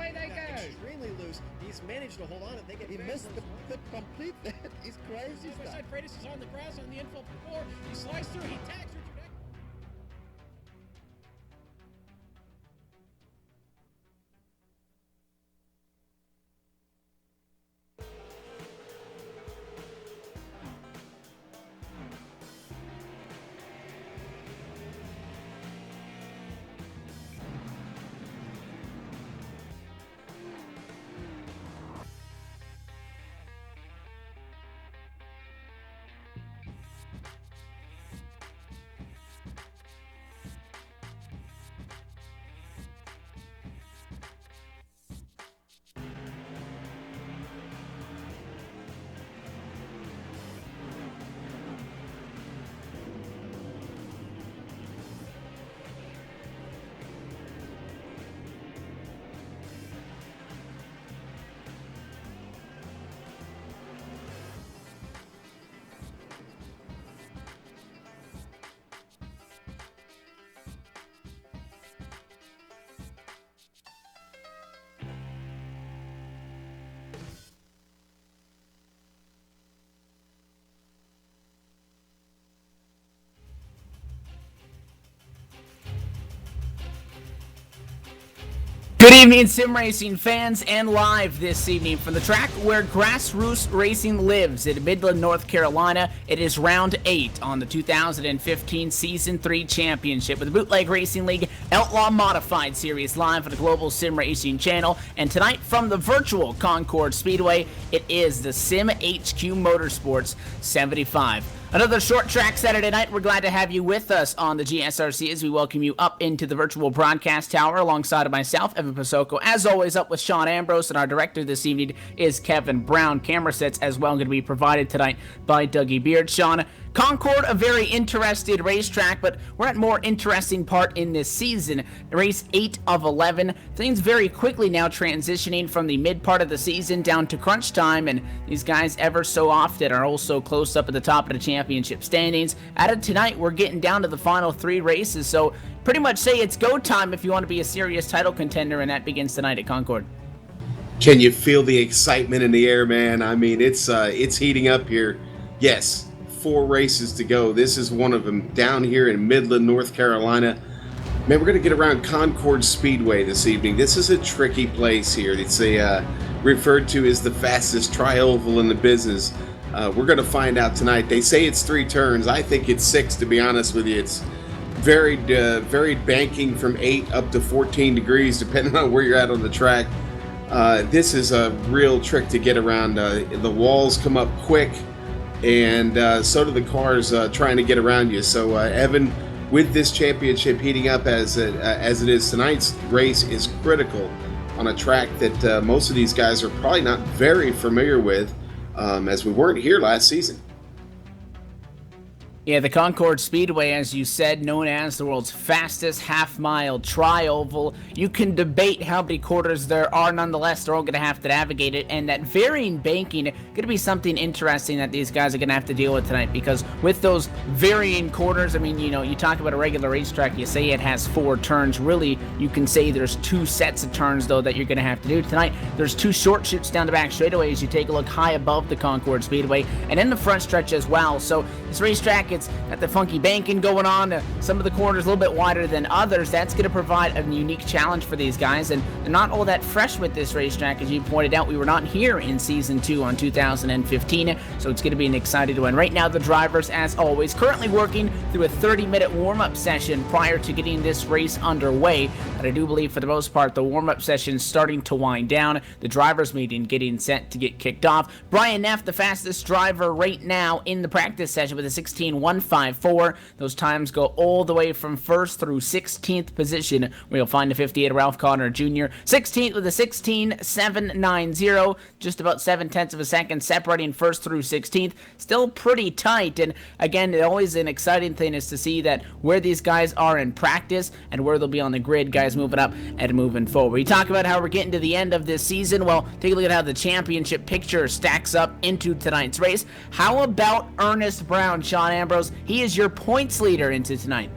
away they go. Extremely loose. He's managed to hold on. He missed the pit completely. He's crazy. Westside Freitas is on the grass on the infield for 4. He slides through. He tags Richard. Good evening, sim racing fans, and live this evening from the track where grassroots racing lives in Midland, North Carolina. It is round 8 on the 2015 Season 3 Championship with the Bootleg Racing League Outlaw Modified Series live on the Global Sim Racing channel. And tonight from the virtual Concord Speedway, it is the Sim HQ Motorsports 75. Another short track Saturday night. We're glad to have you with us on the GSRC as we welcome you up into the virtual broadcast tower alongside of myself, Evan Pasoko. As always, up with Sean Ambrose, and our director this evening is Kevin Brown. Camera sets as well going to be provided tonight by Dougie Beard. Sean, Concord, a very interesting racetrack, but we're at more interesting part in this season. Race 8 of 11. Things very quickly now transitioning from the mid part of the season down to crunch time, and these guys ever so often are also close up at the top of the championship standings. Out of tonight, we're getting down to the final 3 races, so pretty much say it's go time if you want to be a serious title contender, and that begins tonight at Concord. Can you feel the excitement in the air, man? I mean, it's heating up here. Yes. 4 races to go. This is one of them down here in Midland, North Carolina. Man, we're going to get around Concord Speedway this evening. This is a tricky place here. It's referred to as the fastest tri-oval in the business. We're going to find out tonight. They say it's 3 turns. I think it's 6, to be honest with you. It's varied banking from 8 up to 14 degrees, depending on where you're at on the track. This is a real trick to get around. The walls come up quick, and so do the cars trying to get around you. So Evan, with this championship heating up as it is, tonight's race is critical on a track that most of these guys are probably not very familiar with, as we weren't here last season. Yeah, the Concord Speedway, as you said, known as the world's fastest half-mile tri-oval. You can debate how many quarters there are. Nonetheless, they're all going to have to navigate it, and that varying banking going to be something interesting that these guys are going to have to deal with tonight, because with those varying quarters, I mean, you know, you talk about a regular racetrack, you say it has 4 turns. Really, you can say there's 2 sets of turns, though, that you're going to have to do tonight. There's 2 short chutes down the back straightaway as you take a look high above the Concord Speedway, and in the front stretch as well. So this racetrack, it's got the funky banking going on. Some of the corners a little bit wider than others. That's going to provide a unique challenge for these guys, and they're not all that fresh with this racetrack. As you pointed out, we were not here in Season 2 on 2015, so it's going to be an exciting one. Right now, the drivers, as always, currently working through a 30-minute warm-up session prior to getting this race underway. And I do believe, for the most part, the warm-up session is starting to wind down. The drivers' meeting getting set to get kicked off. Brian Neff, the fastest driver right now in the practice session with a 16.154. Those times go all the way from 1st through 16th position, where you'll find the 58 Ralph Conner Jr. 16th with a 16.790, just about 7/10 of a second separating 1st through 16th. Still pretty tight, and again, always an exciting thing is to see that where these guys are in practice and where they'll be on the grid, guys moving up and moving forward. We talk about how we're getting to the end of this season. Well, take a look at how the championship picture stacks up into tonight's race. How about Ernest Brown, Sean Ambrose? He is your points leader into tonight.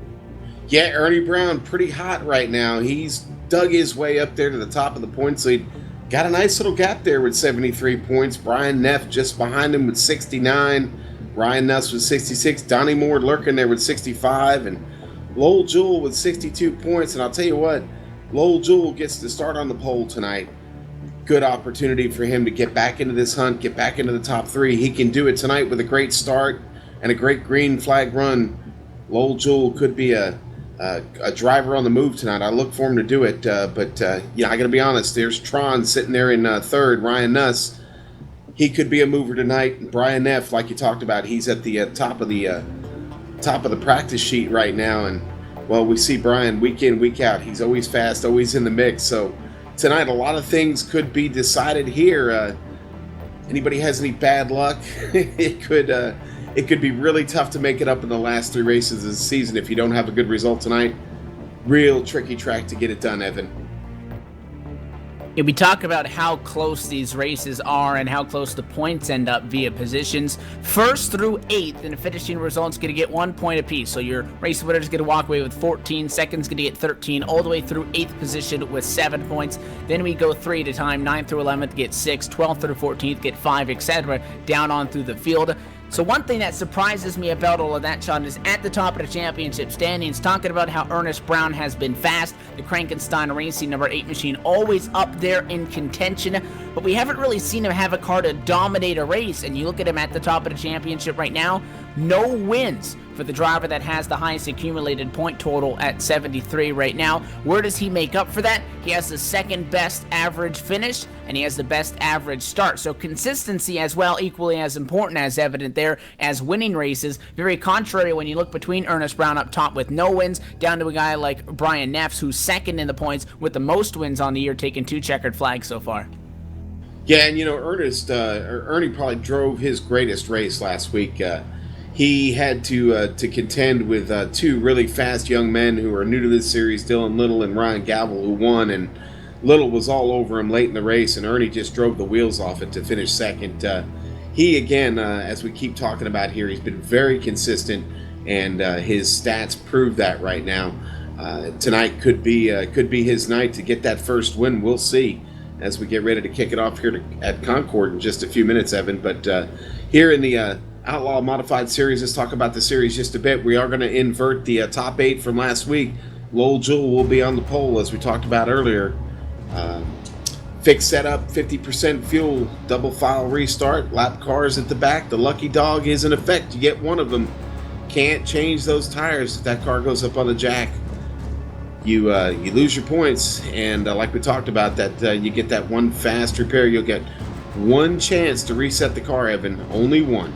Yeah, Ernie Brown, pretty hot right now. He's dug his way up there to the top of the points lead. Got a nice little gap there with 73 points. Brian Neff just behind him with 69. Ryan Nuss with 66. Donnie Moore lurking there with 65. And Lowell Jewell with 62 points. And I'll tell you what, Lowell Jewell gets to start on the pole tonight. Good opportunity for him to get back into this hunt, get back into the top 3. He can do it tonight with a great start and a great green flag run. Lowell Jewell could be a driver on the move tonight. I look for him to do it, but I got to be honest. There's Tron sitting there in third. Ryan Nuss, he could be a mover tonight. Brian Neff, like you talked about, he's at the top of the practice sheet right now, and well, we see Brian week in, week out. He's always fast, always in the mix. So tonight, a lot of things could be decided here. Anybody has any bad luck? It could be really tough to make it up in the last 3 races of the season if you don't have a good result tonight. Real tricky track to get it done, Evan. Yeah, we talk about how close these races are and how close the points end up via positions. 1st through 8th, and the finishing result's going to get 1 point apiece. So your race winner's going to walk away with 14, second's going to get 13, all the way through 8th position with 7 points. Then we go 3 at a time, 9th through 11th get 6, 12th through 14th get 5, etc. down on through the field. So one thing that surprises me about all of that, Sean, is at the top of the championship standings, talking about how Ernest Brown has been fast, the Krankenstein Racing number 8 machine always up there in contention, but we haven't really seen him have a car to dominate a race, and you look at him at the top of the championship right now, no wins for the driver that has the highest accumulated point total at 73 right now. Where does he make up for that? He has the second best average finish, and he has the best average start. So consistency as well, equally as important as evident there as winning races. Very contrary when you look between Ernest Brown up top with no wins, down to a guy like Brian Neffs, who's second in the points with the most wins on the year, taking 2 checkered flags so far. Yeah, and Ernie probably drove his greatest race last week. He had to contend with 2 really fast young men who are new to this series, Dylan Little and Ryan Gavel, who won, and Little was all over him late in the race, and Ernie just drove the wheels off it to finish second. He, again, as we keep talking about here, he's been very consistent, and his stats prove that right now. Tonight could be his night to get that first win. We'll see as we get ready to kick it off here at Concord in just a few minutes, Evan. But here in the Outlaw Modified Series, let's talk about the series just a bit. We are going to invert the top 8 from last week. Lowell Jewell will be on the pole, as we talked about earlier. Fixed setup, 50% fuel, double file restart, lap cars at the back. The lucky dog is in effect. You get one of them. Can't change those tires if that car goes up on the jack. You lose your points, and like we talked about, that you get that one fast repair. You'll get one chance to reset the car, Evan. Only one.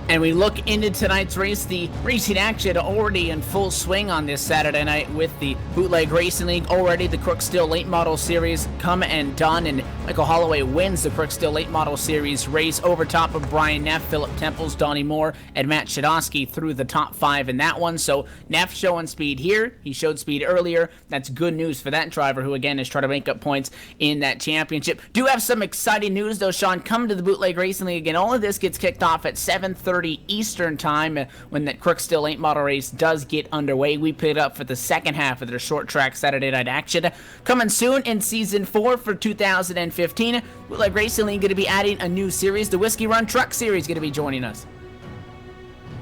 And we look into tonight's race. The racing action already in full swing on this Saturday night with the Bootleg Racing League. Already the Crooksteel Late Model Series come and done, and Michael Holloway wins the Crooksteel Late Model Series race over top of Brian Neff, Philip Temples, Donnie Moore, and Matt Shadowski through the top 5 in that one. So Neff showing speed here. He showed speed earlier. That's good news for that driver, who again is trying to make up points in that championship. Do have some exciting news though, Sean. Come to the Bootleg Racing League again. All of this gets kicked off at 7:30 Eastern time when that Crooksteel Late Model race does get underway. We pick it up for the second half of their short track Saturday night action. Coming soon in season 4 for 2015, Bootleg Racing League going to be adding a new series. The Whiskey Run Truck Series going to be joining us.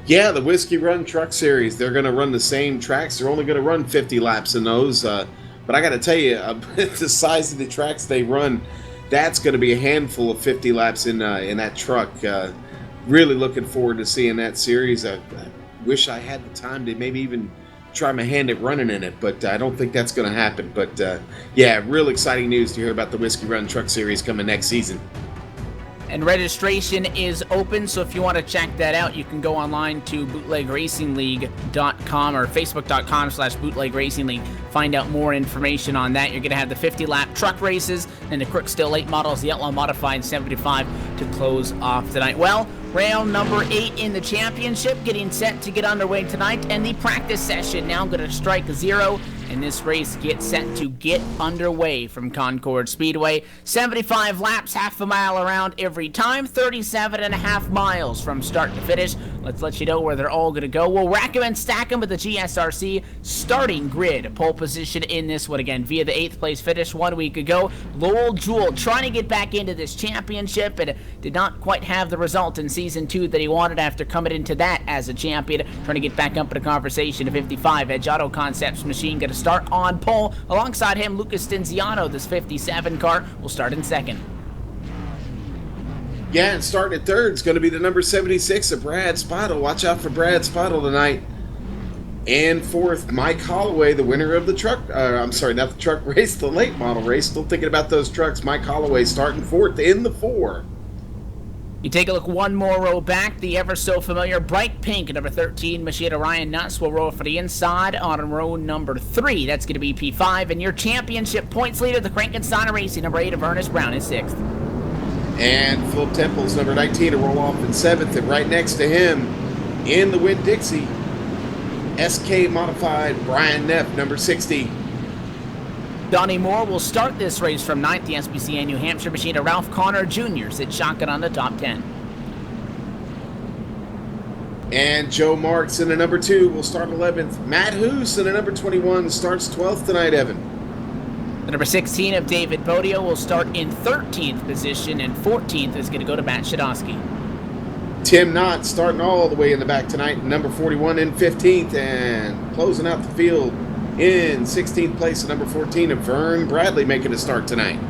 Yeah, the Whiskey Run Truck Series. They're going to run the same tracks. They're only going to run 50 laps in those. But I got to tell you, the size of the tracks they run, that's going to be a handful of 50 laps in that truck. Really looking forward to seeing that series. I wish I had the time to maybe even try my hand at running in it, but I don't think that's going to happen. But yeah, real exciting news to hear about the Whiskey Run Truck Series coming next season. And registration is open, so if you want to check that out, you can go online to bootlegracingleague.com or facebook.com/bootlegracingleague. Find out more information on that. You're going to have the 50-lap truck races and the Crooksteel Late Models, the Outlaw Modified 75 to close off tonight. Well, round number 8 in the championship getting set to get underway tonight, and the practice session now going to strike 0. And this race gets set to get underway from Concord Speedway. 75 laps, half a mile around every time, 37.5 miles from start to finish. Let's let you know where they're all going to go. We'll rack them and stack them with the GSRC starting grid. Pole position in this one again via the 8th place finish 1 week ago. Lowell Jewell trying to get back into this championship and did not quite have the result in Season 2 that he wanted after coming into that as a champion. Trying to get back up in a conversation. A 55 Edge Auto Concepts machine going to start on pole. Alongside him, Lucas Stinziano, this 57 car, will start in second. Yeah, and starting at third is going to be the number 76 of Brad Spottle. Watch out for Brad Spottle tonight. And fourth, Mike Holloway, the winner of the truck, I'm sorry, not the truck race, the late model race. Still thinking about those trucks. Mike Holloway starting fourth in the 4. You take a look one more row back, the ever so familiar bright pink number 13 Machida Ryan Nuss will roll for the inside on row number 3. That's going to be P5. And your championship points leader, the Frankenstein Racing number 8 of Ernest Brown, is 6th. And Philip Temple's number 19 to roll off in 7th. And right next to him in the Winn-Dixie, SK Modified Brian Neff, number 60. Donnie Moore will start this race from 9th. The SPCA New Hampshire machine of Ralph Connor Jr. sits shotgun on the top 10. And Joe Marks in the number 2 will start 11th. Matt Hoos in the number 21 starts 12th tonight, Evan. The number 16 of David Bodio will start in 13th position, and 14th is going to go to Matt Shadowski. Tim Knott starting all the way in the back tonight, number 41 in 15th, and closing out the field in 16th place, number 14 of Vern Bradley making a start tonight.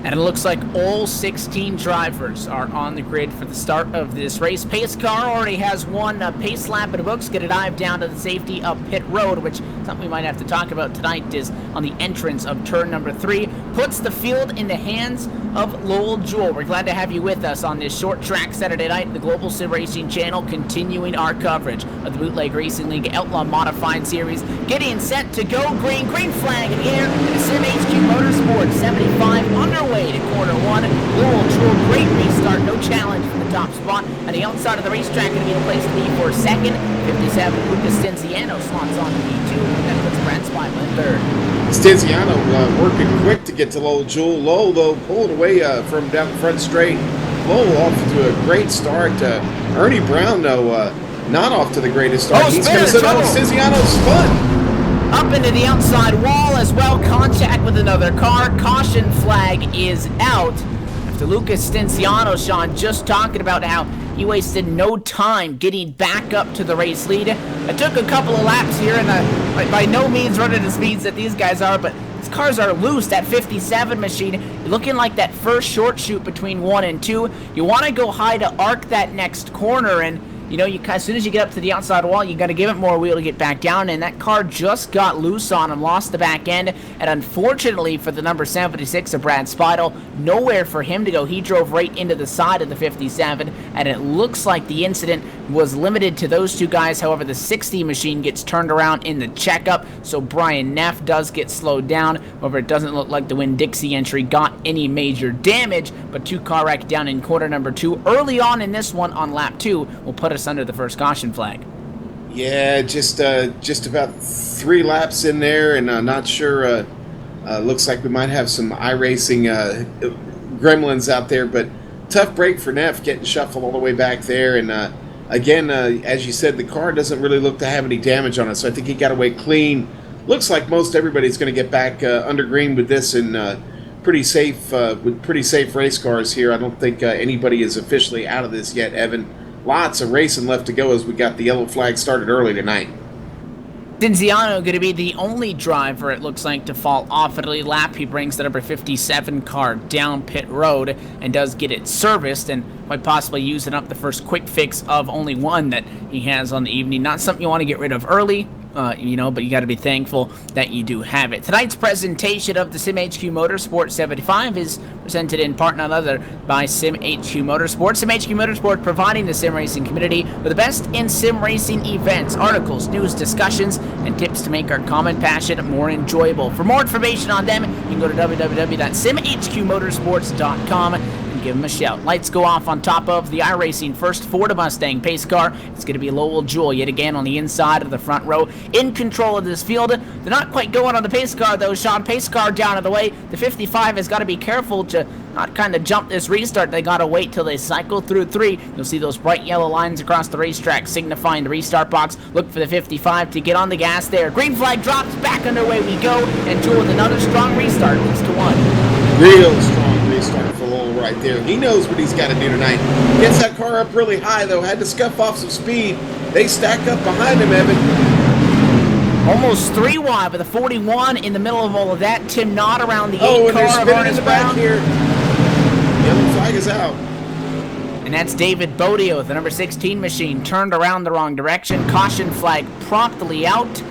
And it looks like all 16 drivers are on the grid for the start of this race. Pace car already has one pace lap in the books. Going to dive down to the safety of pit road, which something we might have to talk about tonight is on the entrance of turn number 3. Puts the field in the hands of Lowell Jewell. We're glad to have you with us on this short track Saturday night, the Global Sim Racing Channel, continuing our coverage of the Bootleg Racing League Outlaw Modified Series. Getting set to go. Green flag in the air. The Sim HQ Motorsport 75 underway to corner 1. Lowell Jewell, great restart, no challenge for the top spot. On the outside of the racetrack, going to be the place to be for second. 57, Lucas Stinziano slots on to P2. That puts Brad Spottle in third. Stinziano working quick to get to Lowell Jewell. Lowell, though, pulled away from down the front straight. Lowell off to a great start. Ernie Brown, though, not off to the greatest start. He's going to sit on Stinziano's spun. Up into the outside wall as well. Contact with another car. Caution flag is out. After Lucas Stinziano, Sean, just talking about how he wasted no time getting back up to the race lead. It took a couple of laps here, and by no means running the speeds that these guys are, but these cars are loose. That 57 machine looking like that first short shoot between 1 and 2. You want to go high to arc that next corner, and you know, as soon as you get up to the outside wall, you got to give it more wheel to get back down, and that car just got loose on him, lost the back end, and unfortunately for the number 76 of Brad Spidle, nowhere for him to go. He drove right into the side of the 57, and it looks like the incident was limited to those two guys. However, the 60 machine gets turned around in the checkup, so Brian Neff does get slowed down. However, it doesn't look like the Winn-Dixie entry got any major damage, but 2-car wreck down in corner number 2 early on in this one on lap 2 will put us under the first caution flag. Yeah, just about 3 laps in there, and not sure. Looks like we might have some iRacing gremlins out there, but tough break for Neff, getting shuffled all the way back there. And again, as you said, the car doesn't really look to have any damage on it, so I think he got away clean. Looks like most everybody's going to get back under green with this, and pretty safe with pretty safe race cars here. I don't think anybody is officially out of this yet, Evan. Lots of racing left to go as we got the yellow flag started early tonight. Stinziano going to be the only driver, it looks like, to fall off at a lap. He brings the number 57 car down pit road and does get it serviced, and quite possibly using up the first quick fix of only one that he has on the evening. Not something you want to get rid of early. But you got to be thankful that you do have it. Tonight's presentation of the Sim HQ Motorsport 75 is presented in part none other by Sim HQ Motorsport. Sim HQ Motorsport providing the sim racing community with the best in sim racing events, articles, news, discussions, and tips to make our common passion more enjoyable. For more information on them, you can go to www.simhqmotorsports.com. Give him a shout. Lights go off on top of the iRacing first Ford Mustang pace car. It's going to be Lowell Jewell yet again on the inside of the front row, in control of this field. They're not quite going on the pace car though, Sean. Pace car down out of the way. The 55 has got to be careful to not kind of jump this restart. They got to wait till they cycle through 3. You'll see those bright yellow lines across the racetrack signifying the restart box. Look for the 55 to get on the gas there. Green flag drops, back underway we go, and Jewel with another strong restart leads to 1. Real strong restart for Lowell right there. He knows what he's got to do tonight. Gets that car up really high, though. Had to scuff off some speed. They stack up behind him, Evan. Almost 3 wide with a 41 in the middle of all of that. Tim Knott around the 8 Oh, and they're car of spinning in Ernest the back Brown. here. Yellow flag is out. And that's David Bodio, the number 16 machine, turned around the wrong direction. Caution flag promptly out.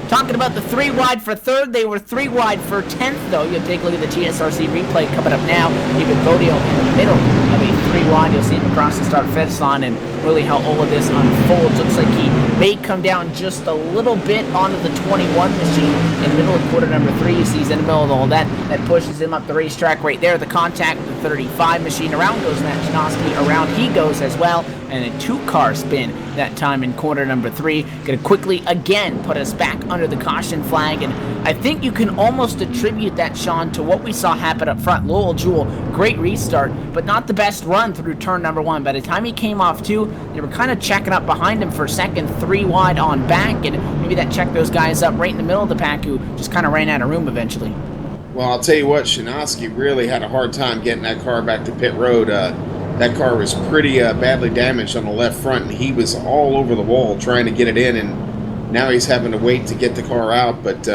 Talking about the 3 wide for 3rd, they were 3 wide for 10th, though. You'll take a look at the TSRC replay coming up now. David Bodio in the middle of a 3 wide. You'll see him across the start finish line, and really how all of this unfolds. Looks like he may come down just a little bit onto the 21 machine in the middle of quarter number 3. You see he's in the middle of all that. That pushes him up the racetrack right there. The contact with the 35 machine. Around goes Matt Chinoski. Around he goes as well. And a 2-car spin that time in quarter number 3. Going to quickly again put us back under the caution flag. And I think you can almost attribute that, Sean, to what we saw happen up front. Lowell Jewell, great restart, but not the best run through turn number 1. By the time he came off 2, they were kind of checking up behind him for second, 3 wide on back. And maybe that checked those guys up right in the middle of the pack who just kind of ran out of room eventually. Well, I'll tell you what, Chinoski really had a hard time getting that car back to pit road. That car was pretty badly damaged on the left front, and he was all over the wall trying to get it in, and now he's having to wait to get the car out, but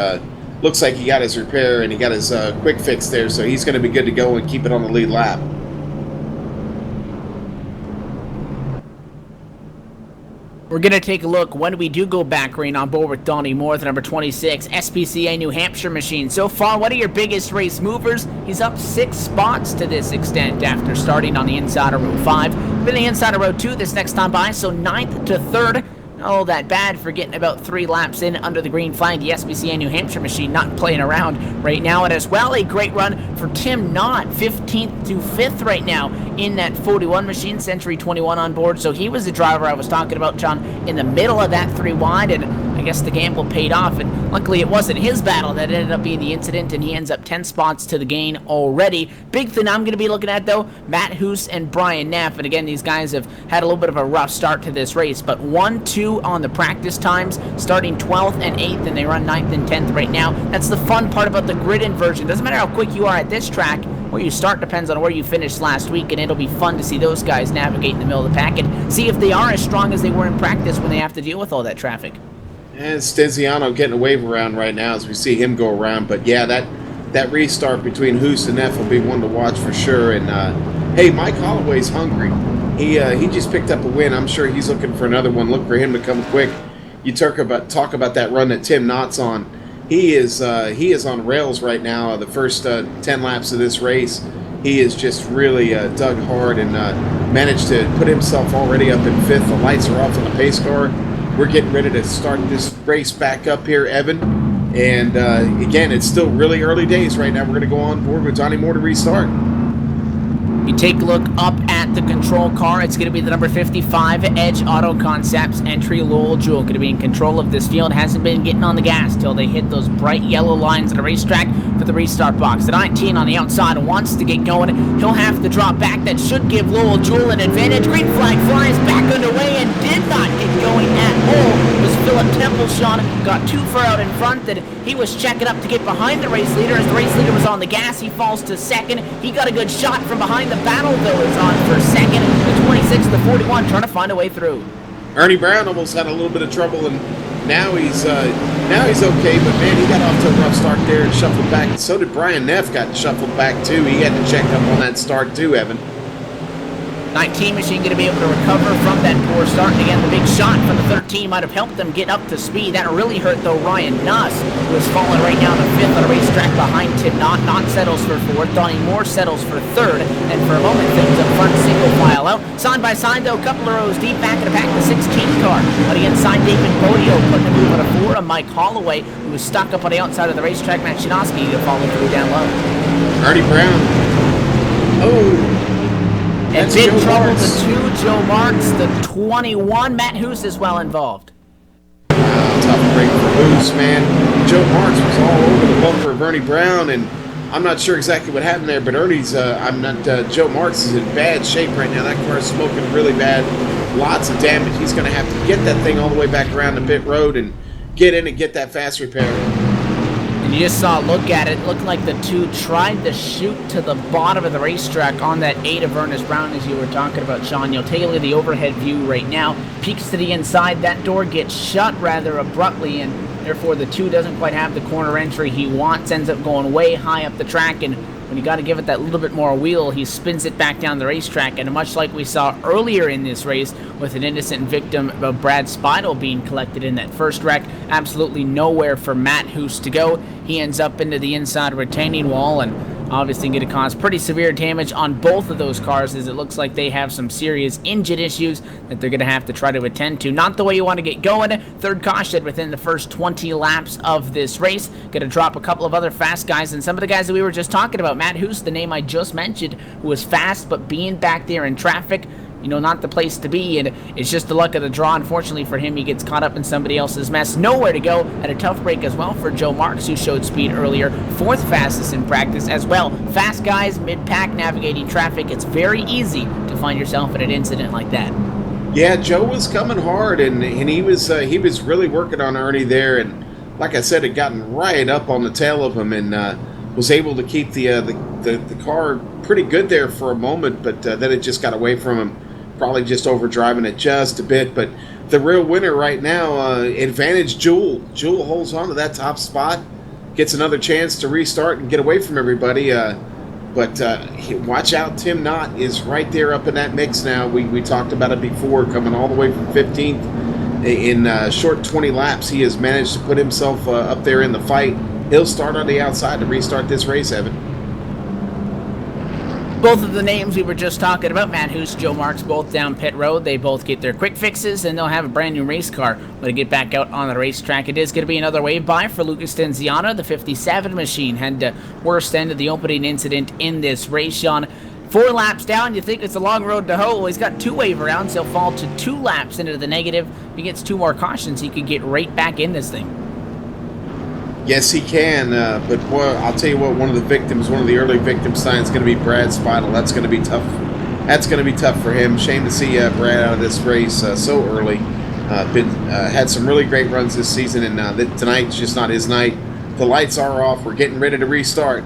looks like he got his repair and he got his quick fix there, so he's going to be good to go and keep it on the lead lap. We're going to take a look when we do go back green on board with Donnie Moore, the number 26 SPCA New Hampshire machine. So far, what are your biggest race movers? He's up 6 spots to this extent after starting on the inside of row 5. Been the inside of row 2 this next time by, so 9th to 3rd. Not all that bad for getting about 3 laps in under the green flag. The SPCA New Hampshire machine not playing around right now. And as well, a great run for Tim Knott, 15th to 5th right now in that 41 machine, Century 21 on board. So he was the driver I was talking about, John, in the middle of that 3 wide, and I guess the gamble paid off, and luckily it wasn't his battle that ended up being the incident, and he ends up 10 spots to the gain already. Big thing I'm going to be looking at, though, Matt Hoos and Brian Neff, and again, these guys have had a little bit of a rough start to this race, but 1-2 on the practice times, starting 12th and 8th, and they run 9th and 10th right now. That's the fun part about the grid inversion. Doesn't matter how quick you are at this track, where you start depends on where you finished last week, and it'll be fun to see those guys navigate in the middle of the pack and see if they are as strong as they were in practice when they have to deal with all that traffic. And Stenziano getting a wave around right now as we see him go around. But yeah, that restart between Hoos and Neff will be one to watch for sure. And hey, Mike Holloway's hungry. He just picked up a win. I'm sure he's looking for another one. Look for him to come quick. You talk about that run that Tim Knott's on. He is on rails right now. The first 10 laps of this race, he is just really dug hard and managed to put himself already up in 5th. The lights are off on the pace car. We're getting ready to start this race back up here, Evan. And again, it's still really early days right now. We're going to go on board with Johnny Moore to restart. You take a look up at the control car. It's going to be the number 55 Edge Auto Concepts entry. Lowell Jewell going to be in control of this field. Hasn't been getting on the gas till they hit those bright yellow lines at the racetrack for the restart box. The 19 on the outside wants to get going. He'll have to drop back. That should give Lowell Jewell an advantage. Green flag flies back underway and did not get going at all. It was Philip Temple, Sean, got too far out in front that he was checking up to get behind the race leader. As the race leader was on the gas, he falls to second. He got a good shot from behind. The battle, though, is on for second. The 26 to the 41 trying to find a way through. Ernie Brown almost had a little bit of trouble, and now he's okay. But man, he got off to a rough start there and shuffled back. And so did Brian Neff, got shuffled back too. He had to check up on that start too, Evan. 19 machine going to be able to recover from that poor start. And again, the big shot from the 13 might have helped them get up to speed. That really hurt, though, Ryan Nuss, who is falling right now to 5th on a racetrack behind Tim Knott. Knott settles for 4th. Donnie Moore settles for 3rd. And for a moment, things up front, single file out. Side by side, though, a couple of rows deep back in the pack, the 16th car. But inside, David Bodio putting a move on a 4 on Mike Holloway, who was stuck up on the outside of the racetrack. Matt Chinoski to follow through down low. Ernie Brown. Oh. And big trouble, the 2, Joe Marks, the 21, Matt Hoos is well involved. Wow, tough break for Hoos, man. Joe Marks was all over the bumper of Ernie Brown, and I'm not sure exactly what happened there, but Ernie's, Joe Marks is in bad shape right now. That car is smoking really bad. Lots of damage. He's going to have to get that thing all the way back around the pit road and get in and get that fast repair. And you just saw a look at it. It looked like the two tried to shoot to the bottom of the racetrack on that 8 of Ernest Brown, as you were talking about, Sean. You'll take a look at the overhead view right now. Peeks to the inside. That door gets shut rather abruptly, and therefore the 2 doesn't quite have the corner entry he wants. Ends up going way high up the track, and when you got to give it that little bit more wheel, he spins it back down the racetrack. And much like we saw earlier in this race with an innocent victim of Brad Spidle being collected in that first wreck, absolutely nowhere for Matt Hoos to go. He ends up into the inside retaining wall, and obviously going to cause pretty severe damage on both of those cars, as it looks like they have some serious engine issues that they're going to have to try to attend to. Not the way you want to get going. Third caution within the first 20 laps of this race. Going to drop a couple of other fast guys, and some of the guys that we were just talking about. Matt Hoos, the name I just mentioned, who was fast, but being back there in traffic, you know, not the place to be, and it's just the luck of the draw. Unfortunately for him, he gets caught up in somebody else's mess. Nowhere to go, at a tough break as well for Joe Marks, who showed speed earlier. 4th fastest in practice as well. Fast guys, mid-pack, navigating traffic. It's very easy to find yourself in an incident like that. Yeah, Joe was coming hard, and he was really working on Ernie there, and like I said, had gotten right up on the tail of him, and was able to keep the car pretty good there for a moment, but then it just got away from him. Probably just overdriving it just a bit, but the real winner right now, advantage Jewel. Jewel holds on to that top spot, gets another chance to restart and get away from everybody. But watch out, Tim Knott is right there up in that mix now. We talked about it before, coming all the way from 15th in short 20 laps. He has managed to put himself up there in the fight. He'll start on the outside to restart this race, Evan. Both of the names we were just talking about, Matt Hoos, Joe Marks, both down pit road. They both get their quick fixes, and they'll have a brand new race car when they get back out on the racetrack. It is going to be another wave by for Lucas Tenziano. The 57 machine had the worst end of the opening incident in this race, Sean. 4 laps down, you think it's a long road to hoe. Well, he's got 2 wave rounds. He'll fall to 2 laps into the negative. If he gets 2 more cautions, he could get right back in this thing. Yes, he can, but boy, I'll tell you what, one of the early victims tonight is going to be Brad Spidle. That's going to be tough. That's going to be tough for him. Shame to see Brad out of this race so early. Had some really great runs this season, and tonight's just not his night. The lights are off. We're getting ready to restart.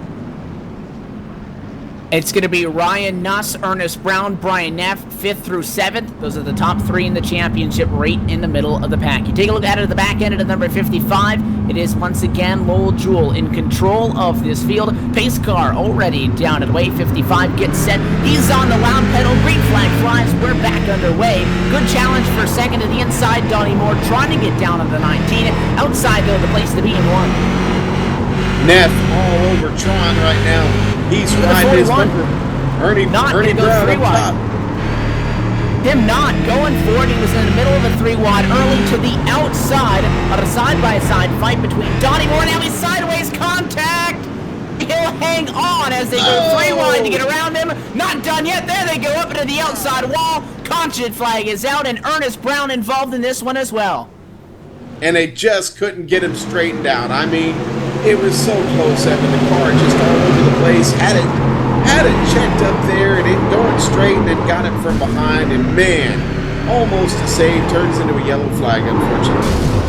It's going to be Ryan Nuss, Ernest Brown, Brian Neff, 5th through 7th. Those are the top 3 in the championship, right in the middle of the pack. You take a look at it at the back end of number 55. It is once again Lowell Jewell in control of this field. Pace car already down and away. 55 gets set. He's on the loud pedal. Green flag flies. We're back underway. Good challenge for second to the inside. Donnie Moore trying to get down on the 19. Outside, though, the place to be in 1. Neff all over Tron right now. He's riding his bumper. Ernie Brown up top. Him not going for it. He was in the middle of a 3 wide early to the outside on a side-by-side fight between Donnie Moore. Now he's sideways contact. He'll hang on as they go 3 wide to get around him. Not done yet. There they go up into the outside wall. Caution flag is out, and Ernest Brown involved in this one as well. And they just couldn't get him straightened out. I mean, it was so close, Evan. The car just all over the place. Had it checked up there, and it going straight, and it got it from behind. And man, almost a save, turns into a yellow flag, unfortunately.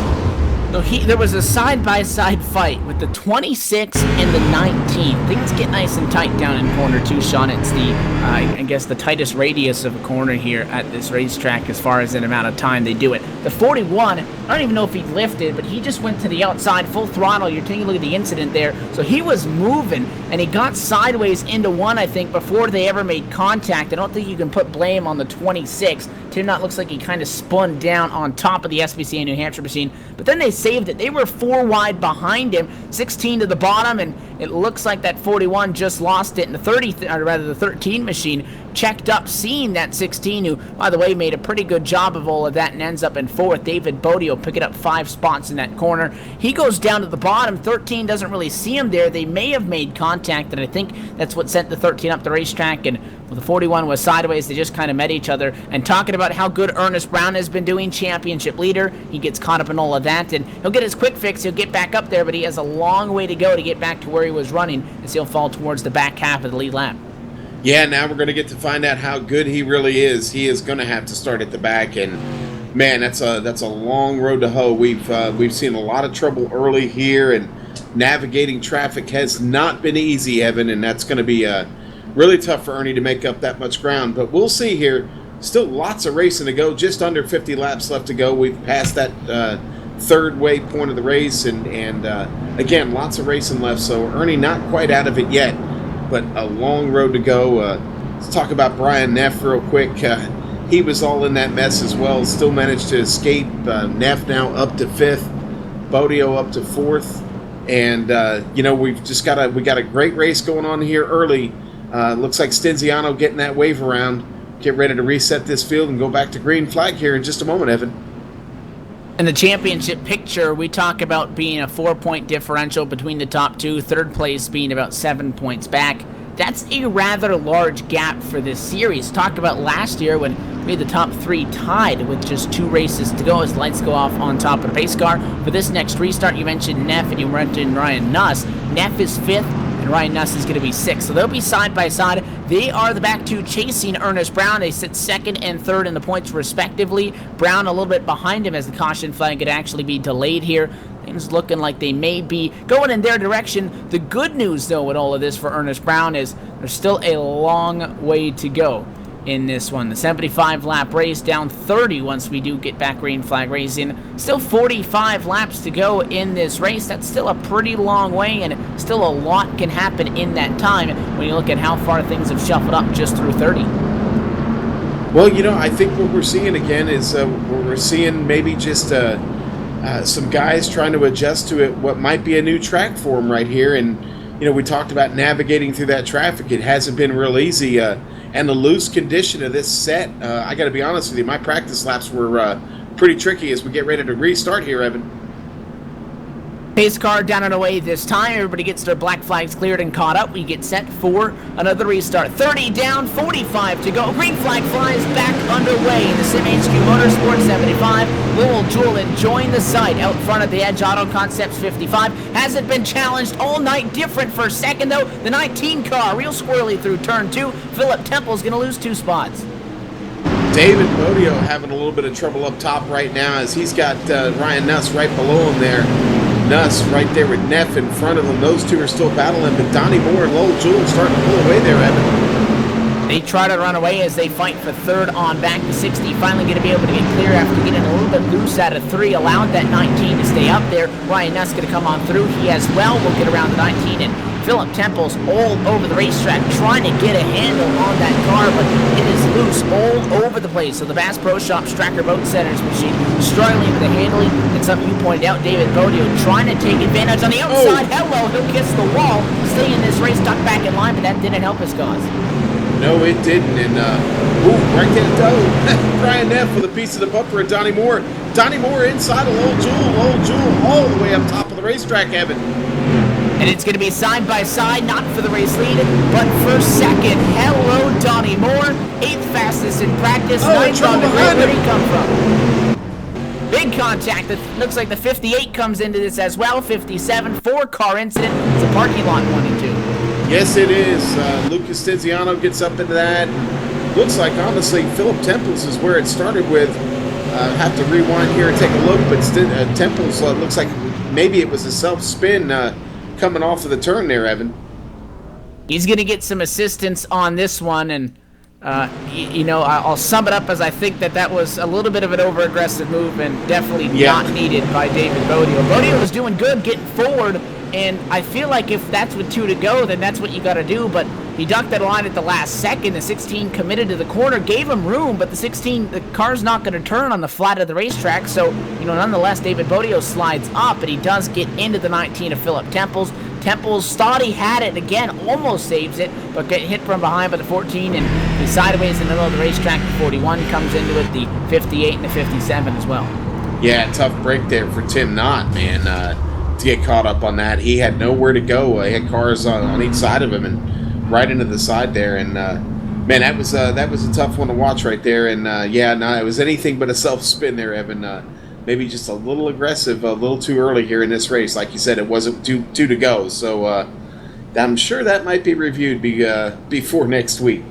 So there was a side-by-side fight with the 26 and the 19. Things get nice and tight down in corner 2, Sean. It's the, I guess, the tightest radius of a corner here at this racetrack as far as an amount of time they do it. The 41, I don't even know if he lifted, but he just went to the outside full throttle. You're taking a look at the incident there. So he was moving, and he got sideways into 1, I think, before they ever made contact. I don't think you can put blame on the 26. Tim Knott looks like he kind of spun down on top of the SPCA New Hampshire machine, but then they saved it. They were 4 wide behind him, 16 to the bottom, and it looks like that 41 just lost it, and the 13 machine checked up, seeing that 16, who, by the way, made a pretty good job of all of that and ends up in 4th. David Bodio picking up 5 spots in that corner. He goes down to the bottom. 13 doesn't really see him there. They may have made contact, and I think that's what sent the 13 up the racetrack, and well, the 41 was sideways. They just kind of met each other. And talking about how good Ernest Brown has been doing, championship leader, he gets caught up in all of that, and he'll get his quick fix. He'll get back up there, but he has a long way to go to get back to where he was running, as he'll fall towards the back half of the lead lap. Yeah, now we're going to get to find out how good he really is. He is going to have to start at the back, and man, that's a long road to hoe. We've seen a lot of trouble early here, and navigating traffic has not been easy, Evan, and that's going to be really tough for Ernie to make up that much ground. But we'll see here. Still lots of racing to go. Just under 50 laps left to go. We've passed that third waypoint of the race, and again, lots of racing left. So Ernie not quite out of it yet, but a long road to go. Let's talk about Brian Neff real quick. He was all in that mess as well. Still managed to escape. Neff now up to 5th. Bodio up to 4th. And we got a great race going on here early. Looks like Stenziano getting that wave around. Get ready to reset this field and go back to green flag here in just a moment, Evan. In the championship picture, we talk about being a 4-point differential between the top two, third place being about 7 points back. That's a rather large gap for this series. Talk about last year when we had the top three tied with just 2 races to go as lights go off on top of the pace car. For this next restart, you mentioned Neff and you mentioned Ryan Nuss. Neff is 5th and Ryan Nuss is going to be 6th. So they'll be side by side. They are the back two chasing Ernest Brown. They sit 2nd and 3rd in the points respectively. Brown a little bit behind him as the caution flag could actually be delayed here. Things looking like they may be going in their direction. The good news, though, with all of this for Ernest Brown is there's still a long way to go in this one. The 75-lap race down 30 once we do get back green flag racing. Still 45 laps to go in this race. That's still a pretty long way, and still a lot can happen in that time when you look at how far things have shuffled up just through 30. Well, I think what we're seeing again is we're seeing maybe just some guys trying to adjust to it, what might be a new track for them right here. And, we talked about navigating through that traffic. It hasn't been real easy. And the loose condition of this set, I got to be honest with you, my practice laps were pretty tricky as we get ready to restart here, Evan. Pace car down and away this time. Everybody gets their black flags cleared and caught up. We get set for another restart. 30 down, 45 to go. Green flag flies back underway in the Sim HQ Motorsports 75. Lowell Jewell enjoying the sight out front of the Edge Auto Concepts 55. Hasn't been challenged all night. Different for a second, though. The 19 car, real squirrely through turn 2. Philip Temple's going to lose 2 spots. David Bodio having a little bit of trouble up top right now as he's got Ryan Nuss right below him there. Nuss right there with Neff in front of him. Those two are still battling, but Donnie Moore and Lowell Jewell starting to pull away there, Evan. They try to run away as they fight for 3rd on back to 60. Finally going to be able to get clear after getting a little bit loose out of 3. Allowed that 19 to stay up there. Ryan Nuss going to come on through. He as well will get around the 19, and Philip Temple's all over the racetrack trying to get a handle on that car, but it is loose all over the place. So the Bass Pro Shop Stracker Boat Centers machine struggling with the handling, and something you pointed out, David Bodio trying to take advantage on the outside. Hello, he'll kiss the wall, stay in this race, tuck back in line, but that didn't help his cause. No, it didn't, and right there it goes. Brian Neff with a piece of the bumper of Donnie Moore. Donnie Moore inside of Lowell Jewell all the way up top of the racetrack, Evan. And it's going to be side by side, not for the race lead, but for 2nd. Hello, Donnie Moore, 8th fastest in practice, 9th on the grid. Where'd he come from? Big contact. It looks like the 58 comes into this as well. 57, 4-car incident. It's a parking lot 1 and 2. Yes, it is. Lucas Tiziano gets up into that. Looks like, honestly, Philip Temples is where it started with. Have to rewind here and take a look, but Temples looks like maybe it was a self-spin coming off of the turn there, Evan. He's going to get some assistance on this one, and, I'll sum it up as I think that was a little bit of an over-aggressive move and definitely not needed by David Bodio. Bodio was doing good getting forward, and I feel like if that's with 2 to go, then that's what you got to do, but he ducked that line at the last second. The 16 committed to the corner, gave him room, but the car's not going to turn on the flat of the racetrack, so, nonetheless, David Bodio slides up, and he does get into the 19 of Philip Temples. Temples thought he had it, again, almost saves it, but get hit from behind by the 14, and he's sideways in the middle of the racetrack. The 41 comes into it, the 58 and the 57 as well. Yeah, tough break there for Tim Knott, man, to get caught up on that. He had nowhere to go. He had cars on each side of him, and right into the side there, and man, that was a tough one to watch right there, and it was anything but a self-spin there, Evan. Maybe just a little aggressive, a little too early here in this race. Like you said, it wasn't two to go, so I'm sure that might be reviewed before next week.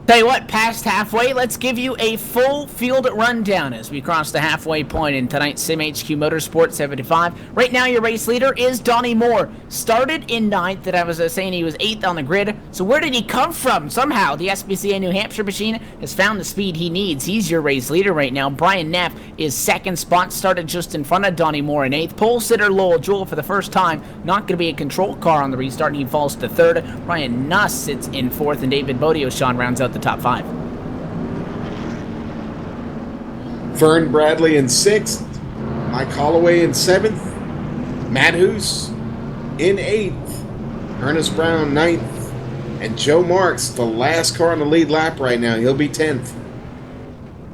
Tell you what, past halfway, let's give you a full field rundown as we cross the halfway point in tonight's SimHQ Motorsport 75. Right now, your race leader is Donnie Moore. Started in 9th, and I was saying he was 8th on the grid. So where did he come from? Somehow, the SPCA New Hampshire machine has found the speed he needs. He's your race leader right now. Brian Neff is 2nd spot, started just in front of Donnie Moore in 8th. Pole sitter Lowell Jewell for the first time, not going to be a control car on the restart, and he falls to 3rd. Ryan Nuss sits in 4th, and David Bodio rounds out the top 5. Vern Bradley in 6th, Mike Holloway in 7th, Matt Hoos in 8th, Ernest Brown 9th, and Joe Marks, the last car on the lead lap right now. He'll be 10th.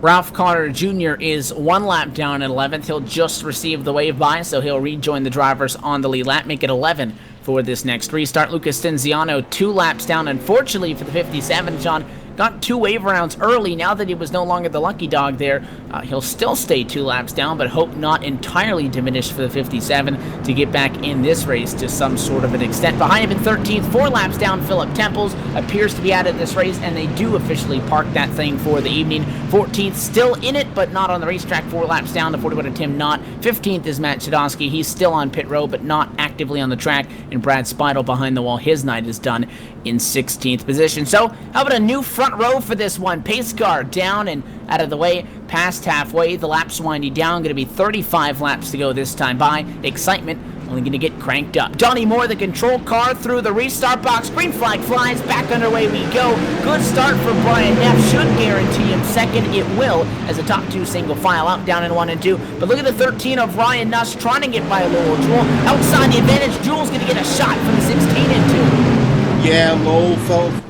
Ralph Carter Jr. is 1 lap down at 11th. He'll just receive the wave by, so he'll rejoin the drivers on the lead lap, make it 11 for this next restart. Lucas Stenziano 2 laps down, unfortunately for the 57. John got 2 wave rounds early. Now that he was no longer the lucky dog there, he'll still stay 2 laps down, but hope not entirely diminished for the 57 to get back in this race to some sort of an extent. Behind him in 13th, 4 laps down, Philip Temples appears to be out of this race, and they do officially park that thing for the evening. 14th, still in it, but not on the racetrack, 4 laps down to 41 of Tim Knott. 15th is Matt Chudowski. He's still on pit row, but not actively on the track, and Brad Speidel behind the wall. His night is done in 16th position. So, how about a new front row for this one? Pace car down and out of the way, past halfway. The laps winding down. Going to be 35 laps to go this time by. Excitement only going to get cranked up. Donnie Moore, the control car, through the restart box. Green flag flies. Back underway we go. Good start for Brian Neff. Should guarantee him second. It will, as the top 2 single file out, down in 1 and 2. But look at the 13 of Ryan Nuss trying to get by Lowell Jewell. Outside the advantage. Jewell's going to get a shot from the 16 and 2. Yeah, Lowell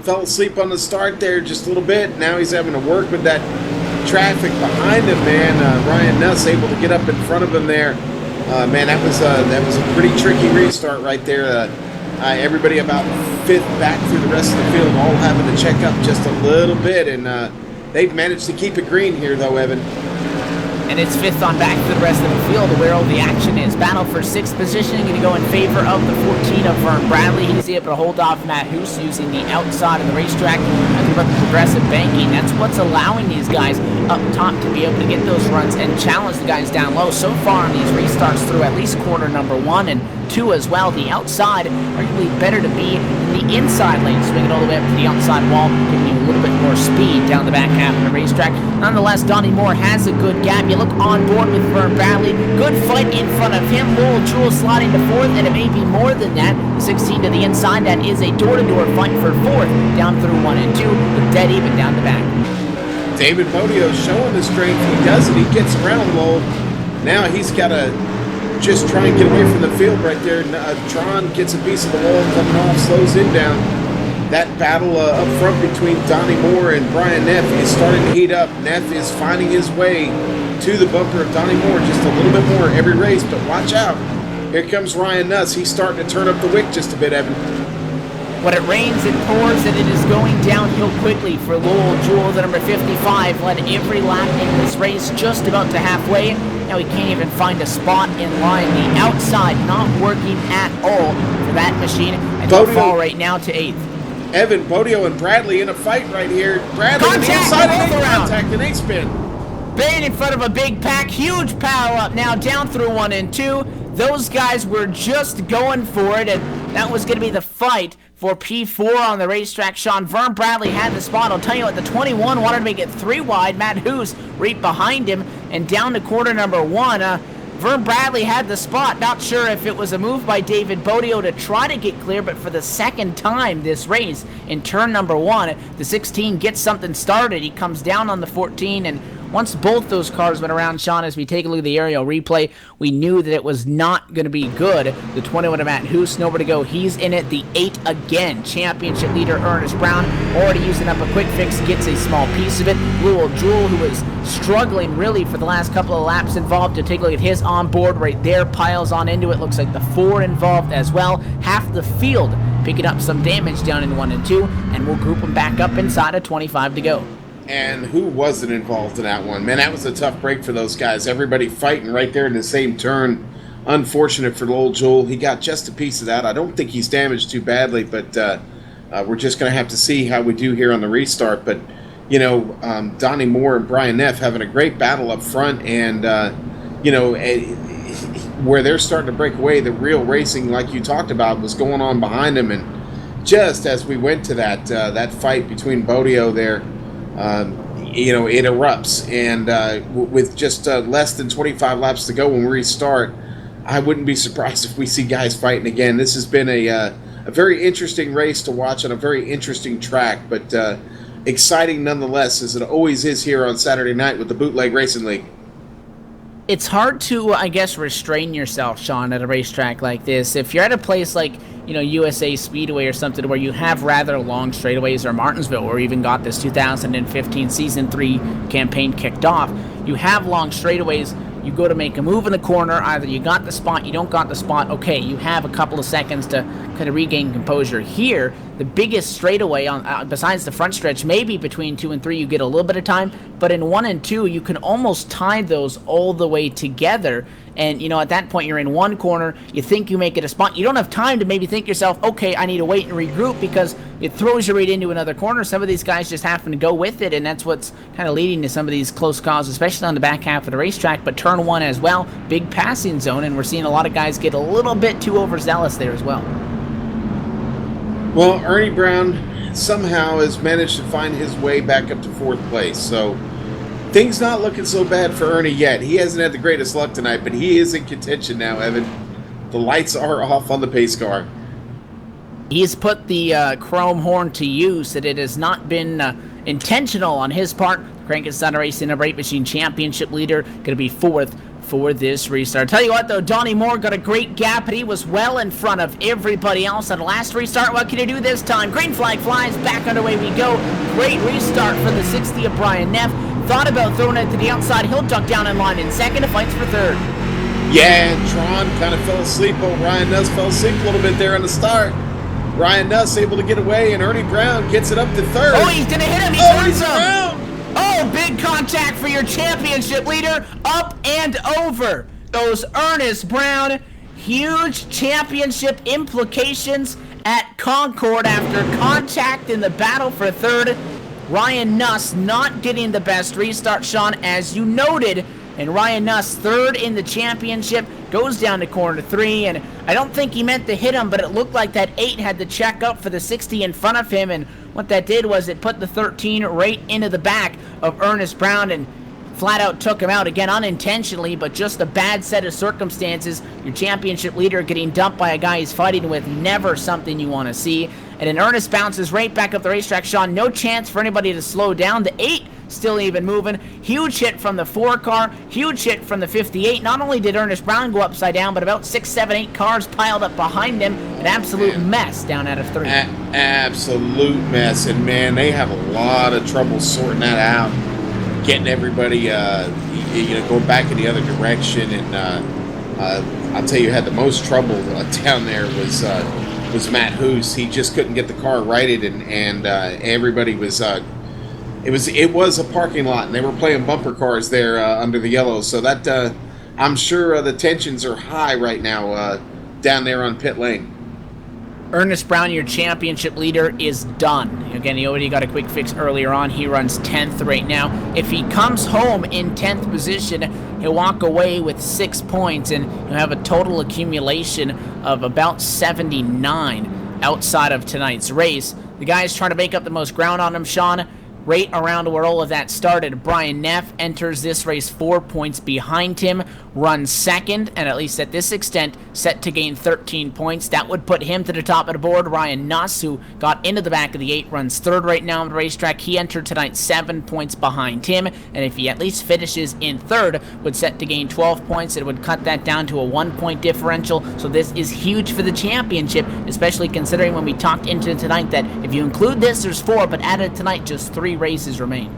fell asleep on the start there just a little bit. Now he's having to work with that traffic behind him, man. Ryan Nuss able to get up in front of him there. Man, that was a pretty tricky restart right there. Everybody about 5th back through the rest of the field, all having to check up just a little bit, and they've managed to keep it green here, though, Evan. And it's 5th on back to the rest of the field where all the action is. Battle for 6th position, going to go in favor of the 14 of Vern Bradley. He's able to hold off Matt Hoos using the outside of the racetrack. I think about the progressive banking. That's what's allowing these guys up top to be able to get those runs and challenge the guys down low. So far on these restarts through at least quarter number 1 and 2 as well. The outside, arguably better to be in the inside lane, swinging all the way up to the outside wall, giving you a little bit more speed down the back half of the racetrack. Nonetheless, Donnie Moore has a good gap. You look on board with Vern Bradley. Good fight in front of him. Lowell Jewell sliding to 4th, and it may be more than that. 16 to the inside. That is a door-to-door fight for 4th, down through 1 and 2, with dead even down the back. David Bodio showing the strength. He does it. He gets around Lowell. Now he's got to just try and get away from the field right there. Tron gets a piece of the wall coming off, slows him down. That battle up front between Donnie Moore and Brian Neff is starting to heat up. Neff is finding his way to the bumper of Donnie Moore just a little bit more every race, but watch out. Here comes Ryan Nuss. He's starting to turn up the wick just a bit, Evan. When it rains, it pours, and it is going downhill quickly for Lowell Jewell, the number 55. Led every lap in this race, just about to halfway. Now he can't even find a spot in line. The outside not working at all for that machine, and he'll fall right now to 8th. Evan, Bodio, and Bradley in a fight right here. Bradley on the inside and contact, and they spin. Bane in front of a big pack. Huge power up now, down through 1 and 2. Those guys were just going for it, and that was going to be the fight for P4 on the racetrack. Sean Vern Bradley had the spot. I'll tell you what, the 21 wanted to make it 3 wide. Matt Hoos right behind him and down to quarter number 1. Vern Bradley had the spot. Not sure if it was a move by David Bodio to try to get clear, but for the second time this race in turn number 1, the 16 gets something started. He comes down on the 14, and once both those cars went around, Sean, as we take a look at the aerial replay, we knew that it was not going to be good. The 21 of Matt Hoos, nowhere to go. He's in it. The 8 again. Championship leader Ernest Brown, already using up a quick fix, gets a small piece of it. Lowell Jewell, who was struggling really for the last couple of laps involved, to take a look at his onboard right there, piles on into it. Looks like the 4 involved as well. Half the field picking up some damage down in 1 and 2, and we'll group them back up inside of 25 to go. And who wasn't involved in that one? Man, that was a tough break for those guys. Everybody fighting right there in the same turn. unfortunate for old Joel. He got just a piece of that. I don't think he's damaged too badly, but we're just going to have to see how we do here on the restart. But, you know, Donnie Moore and Brian Neff having a great battle up front, and, you know, where they're starting to break away, the real racing, like you talked about, was going on behind them. And just as we went to that fight between Bodio there, you know, it erupts. And with just less than 25 laps to go when we restart, I wouldn't be surprised if we see guys fighting again. This has been a very interesting race to watch on a very interesting track, but exciting nonetheless, as it always is here on Saturday night with the Bootleg Racing League. It's hard to, I guess, restrain yourself, Sean, at a racetrack like this. If you're at a place like, you know, USA Speedway or something where you have rather long straightaways, or Martinsville, or even got this 2015 Season 3 campaign kicked off, you have long straightaways. You go to make a move in the corner, either you got the spot, you don't got the spot, okay, you have a couple of seconds to kind of regain composure. Here, the biggest straightaway, on besides the front stretch, maybe between 2 and 3 you get a little bit of time, but in 1 and 2 you can almost tie those all the way together. And, you know, at that point, you're in one corner, you think you make it a spot, you don't have time to maybe think yourself, okay, I need to wait and regroup, because it throws you right into another corner. Some of these guys just happen to go with it, and that's what's kind of leading to some of these close calls, especially on the back half of the racetrack. But turn 1 as well, big passing zone, and we're seeing a lot of guys get a little bit too overzealous there as well. Well, Ernie Brown somehow has managed to find his way back up to 4th place, so things not looking so bad for Ernie yet. He hasn't had the greatest luck tonight, but he is in contention now, Evan. The lights are off on the pace car. He's put the chrome horn to use, that it has not been intentional on his part. Crankenstein Racing and Brake Machine Championship leader, going to be 4th for this restart. Tell you what, though, Donnie Moore got a great gap, and he was well in front of everybody else on the last restart. What can he do this time? Green flag flies, back underway we go. Great restart for the 60 of Brian Neff. Thought about throwing it to the outside. He'll duck down in line in 2nd and fights for 3rd. Yeah, and Tron kind of fell asleep. Oh, Ryan Nuss fell asleep a little bit there on the start. Ryan Nuss able to get away, and Ernie Brown gets it up to 3rd. Oh, he's going to hit him. He's around. Oh, big contact for your championship leader. Up and over goes Ernest Brown. Huge championship implications at Concord after contact in the battle for 3rd. Ryan Nuss not getting the best restart, Sean, as you noted. And Ryan Nuss, 3rd in the championship, goes down to corner 3. And I don't think he meant to hit him, but it looked like that 8 had to check up for the 60 in front of him. And what that did was it put the 13 right into the back of Ernest Brown and flat out took him out, again unintentionally, but just a bad set of circumstances. Your championship leader getting dumped by a guy he's fighting with, never something you want to see. And then Ernest bounces right back up the racetrack, Sean. No chance for anybody to slow down. The 8 still even moving. Huge hit from the 4 car, huge hit from the 58. Not only did Ernest Brown go upside down, but about 6, 7, 8 cars piled up behind him. An absolute mess down out of 3. Absolute mess. And man, they have a lot of trouble sorting that out, getting everybody, you know, going back in the other direction. And I'll tell you, who had the most trouble down there was Matt Hoos. He just couldn't get the car righted, and everybody was. It was a parking lot, and they were playing bumper cars there under the yellow. So that I'm sure the tensions are high right now down there on pit lane. Ernest Brown, your championship leader, is done. Again, he already got a quick fix earlier on. He runs 10th right now. If he comes home in 10th position, he'll walk away with 6 points, and he'll have a total accumulation of about 79 outside of tonight's race. The guy's trying to make up the most ground on him, Sean. Right around where all of that started, Brian Neff enters this race 4 points behind him, runs 2nd, and at least at this extent, set to gain 13 points. That would put him to the top of the board. Ryan Nuss, who got into the back of the 8, runs 3rd right now on the racetrack. He entered tonight 7 points behind him, and if he at least finishes in 3rd, would set to gain 12 points. It would cut that down to a 1-point differential, so this is huge for the championship, especially considering when we talked into tonight that if you include this, there's 4, but added tonight, just 3 races remain.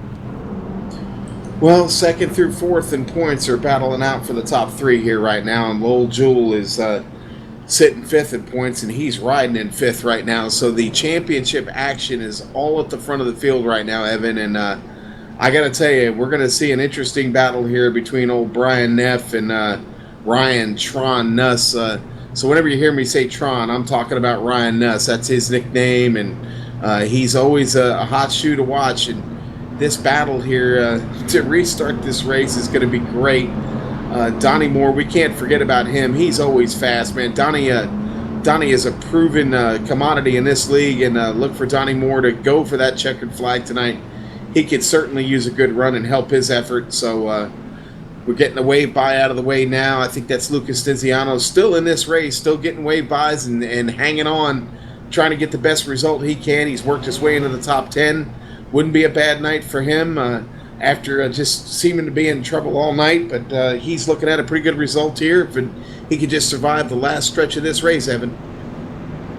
Well, 2nd through 4th in points are battling out for the top 3 here right now, and Lowell Jewell is sitting 5th in points, and he's riding in 5th right now. So the championship action is all at the front of the field right now, Evan, and I got to tell you, we're going to see an interesting battle here between old Brian Neff and Ryan Tron Nuss. So whenever you hear me say Tron, I'm talking about Ryan Nuss. That's his nickname, and he's always a hot shoe to watch. And this battle here to restart this race is going to be great. Donnie Moore, we can't forget about him. He's always fast, man. Donnie is a proven commodity in this league, and look for Donnie Moore to go for that checkered flag tonight. He could certainly use a good run and help his effort. So we're getting the wave by out of the way now. I think that's Lucas Denziano still in this race, still getting wave bys and hanging on, trying to get the best result he can. He's worked his way into the top 10. Wouldn't be a bad night for him after just seeming to be in trouble all night. But he's looking at a pretty good result here if he could just survive the last stretch of this race, Evan.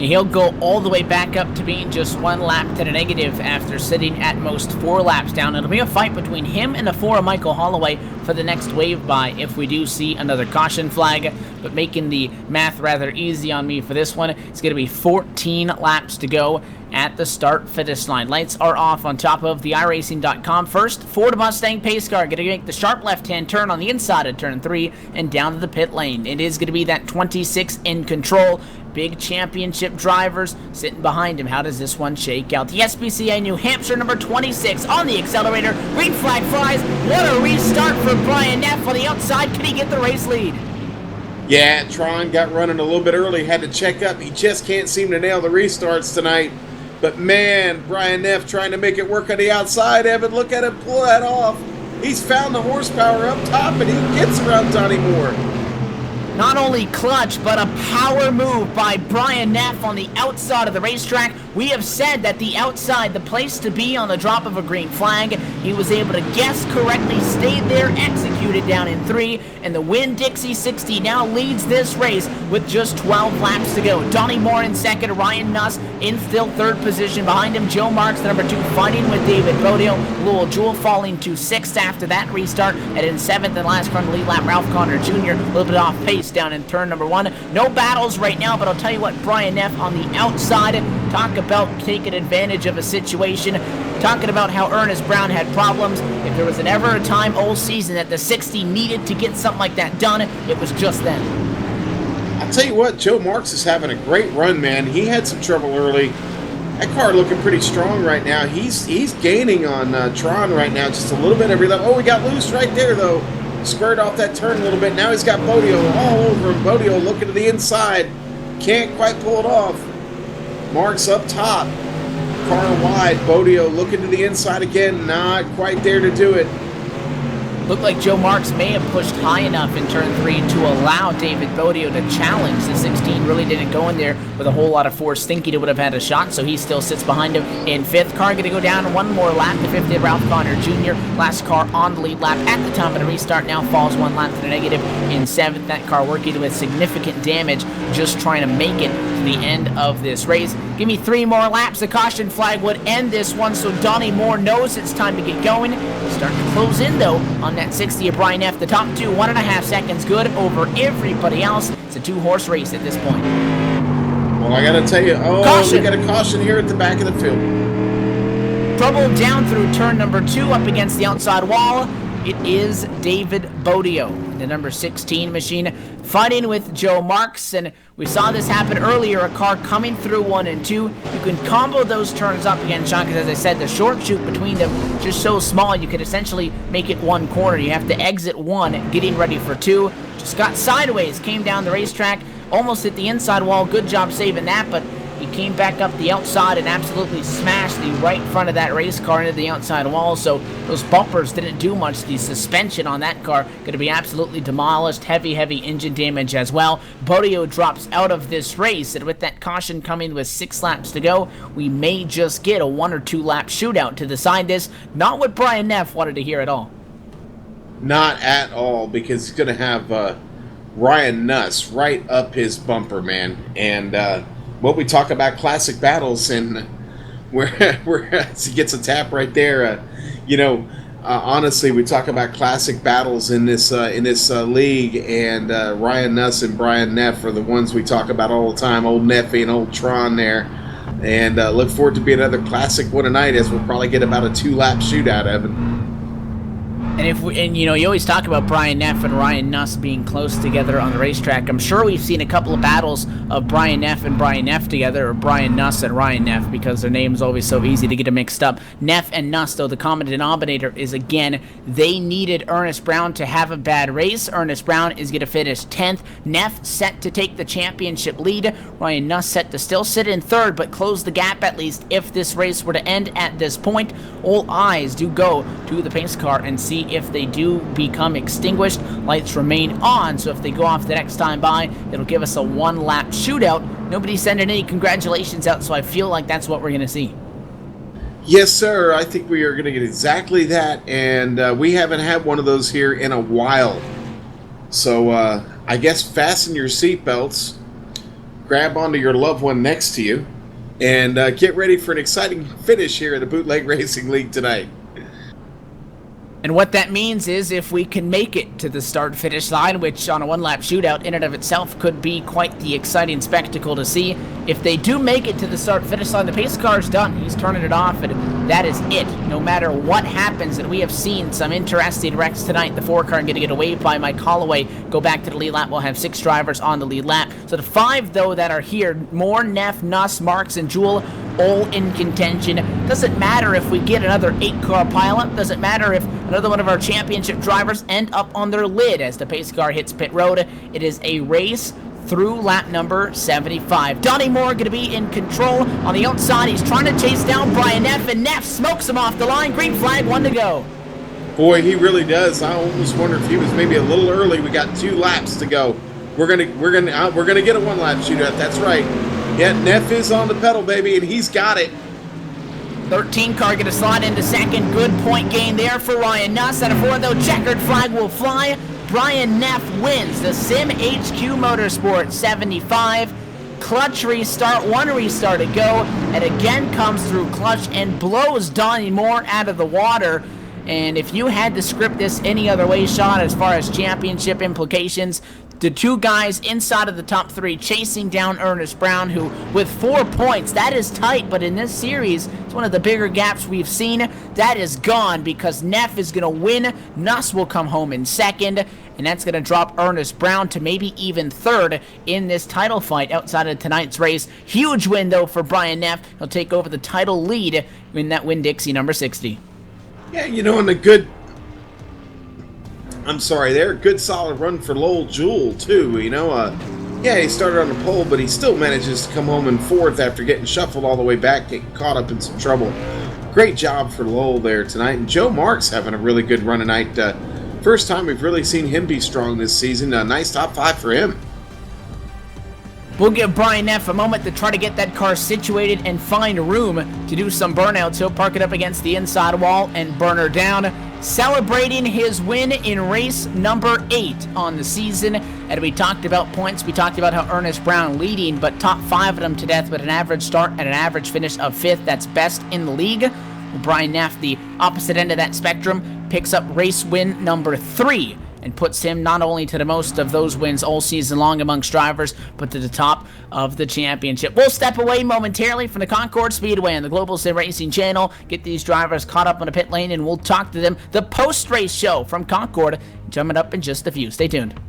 He'll go all the way back up to being just 1 lap to the negative after sitting at most 4 laps down. It'll be a fight between him and the 4 of Michael Holloway for the next wave by if we do see another caution flag. But making the math rather easy on me for this one, it's going to be 14 laps to go at the start-finish line. Lights are off on top of the iRacing.com. First, Ford Mustang pace car going to make the sharp left-hand turn on the inside of turn 3 and down to the pit lane. It is going to be that 26 in control. Big championship drivers sitting behind him. How does this one shake out? The SPCA New Hampshire number 26 on the accelerator. Green flag flies. What a restart for Brian Neff on the outside. Can he get the race lead? Yeah, Tron got running a little bit early, had to check up. He just can't seem to nail the restarts tonight. But man, Brian Neff trying to make it work on the outside. Evan, look at him pull that off. He's found the horsepower up top, and he gets around Donnie Moore. Not only clutch, but a power move by Brian Neff on the outside of the racetrack. We have said that the outside, the place to be on the drop of a green flag. He was able to guess correctly, stayed there, executed down in 3, and the Winn-Dixie 60 now leads this race with just 12 laps to go. Donnie Moore in second, Ryan Nuss in still third position. Behind him, Joe Marks, the number 2, fighting with David Bodio. Lowell Jewell falling to 6th after that restart, and in 7th and last run lead lap, Ralph Connor Jr. a little bit off pace down in turn number 1. No battles right now, but I'll tell you what, Brian Neff on the outside, talk about taking advantage of a situation, talking about how Ernest Brown had problems. If there was ever a time all season that the 60 needed to get something like that done, it was just then. I'll tell you what, Joe Marks is having a great run, man. He had some trouble early. That car looking pretty strong right now. He's gaining on Tron right now, just a little bit every level. Oh, he got loose right there, though. Squared off that turn a little bit. Now he's got Bodio all over him. Bodio looking to the inside. Can't quite pull it off. Marks up top. Car wide. Bodio looking to the inside again. Not quite there to do it. Looked like Joe Marks may have pushed high enough in turn 3 to allow David Bodio to challenge. The 16 really didn't go in there with a whole lot of force, thinking it would have had a shot, so he still sits behind him in 5th. Car going to go down 1 more lap. The 5th, Ralph Connor Jr. Last car on the lead lap at the time of the restart now falls 1 lap to the negative in 7th. That car working with significant damage, just trying to make it to the end of this race. Give me 3 more laps. The caution flag would end this one, so Donnie Moore knows it's time to get going. Starting to close in, though, on that 60 of Brian F. The top 2, 1.5 seconds good over everybody else. It's a 2-horse race at this point. Well, I got to tell you, Caution. We got a caution here at the back of the field. Trouble down through turn number 2 up against the outside wall. It is David Bodio, the number 16 machine, fighting with Joe Marks, and we saw this happen earlier, a car coming through 1 and 2. You can combo those turns up again, Sean, because as I said, the short chute between them just so small, you could essentially make it 1 corner. You have to exit 1, getting ready for 2. Just got sideways, came down the racetrack, almost hit the inside wall. Good job saving that, but he came back up the outside and absolutely smashed the right front of that race car into the outside wall, so those bumpers didn't do much. The suspension on that car going to be absolutely demolished. Heavy engine damage as well. Bodio drops out of this race, and with that caution coming with 6 laps to go, we may just get a 1 or 2 lap shootout to decide this. Not what Brian Neff wanted to hear at all. Not at all, because he's going to have Ryan Nuss right up his bumper, man. And what we talk about classic battles, and where he gets a tap right there. Honestly, we talk about classic battles in this league, and Ryan Nuss and Brian Neff are the ones we talk about all the time. Old Neffy and old Tron there, and look forward to be another classic one tonight, as we'll probably get about a 2-lap shootout, Evan. And you know, you always talk about Brian Neff and Ryan Nuss being close together on the racetrack. I'm sure we've seen a couple of battles of Brian Neff and Brian Neff together, or Brian Nuss and Ryan Neff, because their name's always so easy to get them mixed up. Neff and Nuss, though, the common denominator is, again, they needed Ernest Brown to have a bad race. Ernest Brown is going to finish 10th. Neff set to take the championship lead. Ryan Nuss set to still sit in third, but close the gap at least if this race were to end at this point. All eyes do go to the pace car and see if they do become extinguished. Lights remain on, so if they go off the next time by, it'll give us a one-lap shootout. Nobody's sending any congratulations out, so I feel like that's what we're going to see. Yes, sir. I think we are going to get exactly that, and we haven't had one of those here in a while. So I guess fasten your seatbelts, grab onto your loved one next to you, and get ready for an exciting finish here at the Bootleg Racing League tonight. And what that means is if we can make it to the start-finish line, which on a one-lap shootout in and of itself could be quite the exciting spectacle to see, if they do make it to the start-finish line, the pace car is done. He's turning it off, and that is it. No matter what happens, and we have seen some interesting wrecks tonight. The 4-car going to get away by Mike Holloway. Go back to the lead lap. We'll have 6 drivers on the lead lap. So the 5, though, that are here, Moore, Neff, Nuss, Marks, and Jewell, all in contention. Doesn't matter if we get another 8-car pileup. Doesn't matter if another one of our championship drivers end up on their lid as the pace car hits pit road. It is a race through lap number 75. Donnie Moore going to be in control on the outside. He's trying to chase down Brian Neff, and Neff smokes him off the line. Green flag, 1 to go. Boy, he really does. I almost wonder if he was maybe a little early. We got 2 laps to go. We're gonna get a 1-lap shootout. That's right. Yeah, Neff is on the pedal, baby, and he's got it. 13 car going to slide into second. Good point gain there for Ryan Nuss. At a 4, though, checkered flag will fly. Brian Neff wins the Sim HQ Motorsport 75. Clutch restart, 1 restart to go, and again comes through clutch and blows Donnie Moore out of the water. And if you had to script this any other way, Sean, as far as championship implications, the 2 guys inside of the top 3 chasing down Ernest Brown, who with 4 points, that is tight, but in this series, it's one of the bigger gaps we've seen. That is gone because Neff is going to win. Nuss will come home in second, and that's going to drop Ernest Brown to maybe even third in this title fight outside of tonight's race. Huge win, though, for Brian Neff. He'll take over the title lead in that Winn-Dixie number 60. Yeah, you know, and a good solid run for Lowell Jewell, too, you know. Yeah, he started on the pole, but he still manages to come home in 4th after getting shuffled all the way back, getting caught up in some trouble. Great job for Lowell there tonight, and Joe Marks having a really good run tonight. First time we've really seen him be strong this season. Nice top 5 for him. We'll give Brian Neff a moment to try to get that car situated and find room to do some burnouts. He'll park it up against the inside wall and burn her down, celebrating his win in race number 8 on the season. And we talked about points. We talked about how Ernest Brown leading, but top 5 of them to death with an average start and an average finish of 5th. That's best in the league. Brian Neff, the opposite end of that spectrum, picks up race win number 3. And puts him not only to the most of those wins all season long amongst drivers, but to the top of the championship. We'll step away momentarily from the Concord Speedway on the Global Sim Racing channel, get these drivers caught up on the pit lane, and we'll talk to them. The post-race show from Concord coming up in just a few. Stay tuned.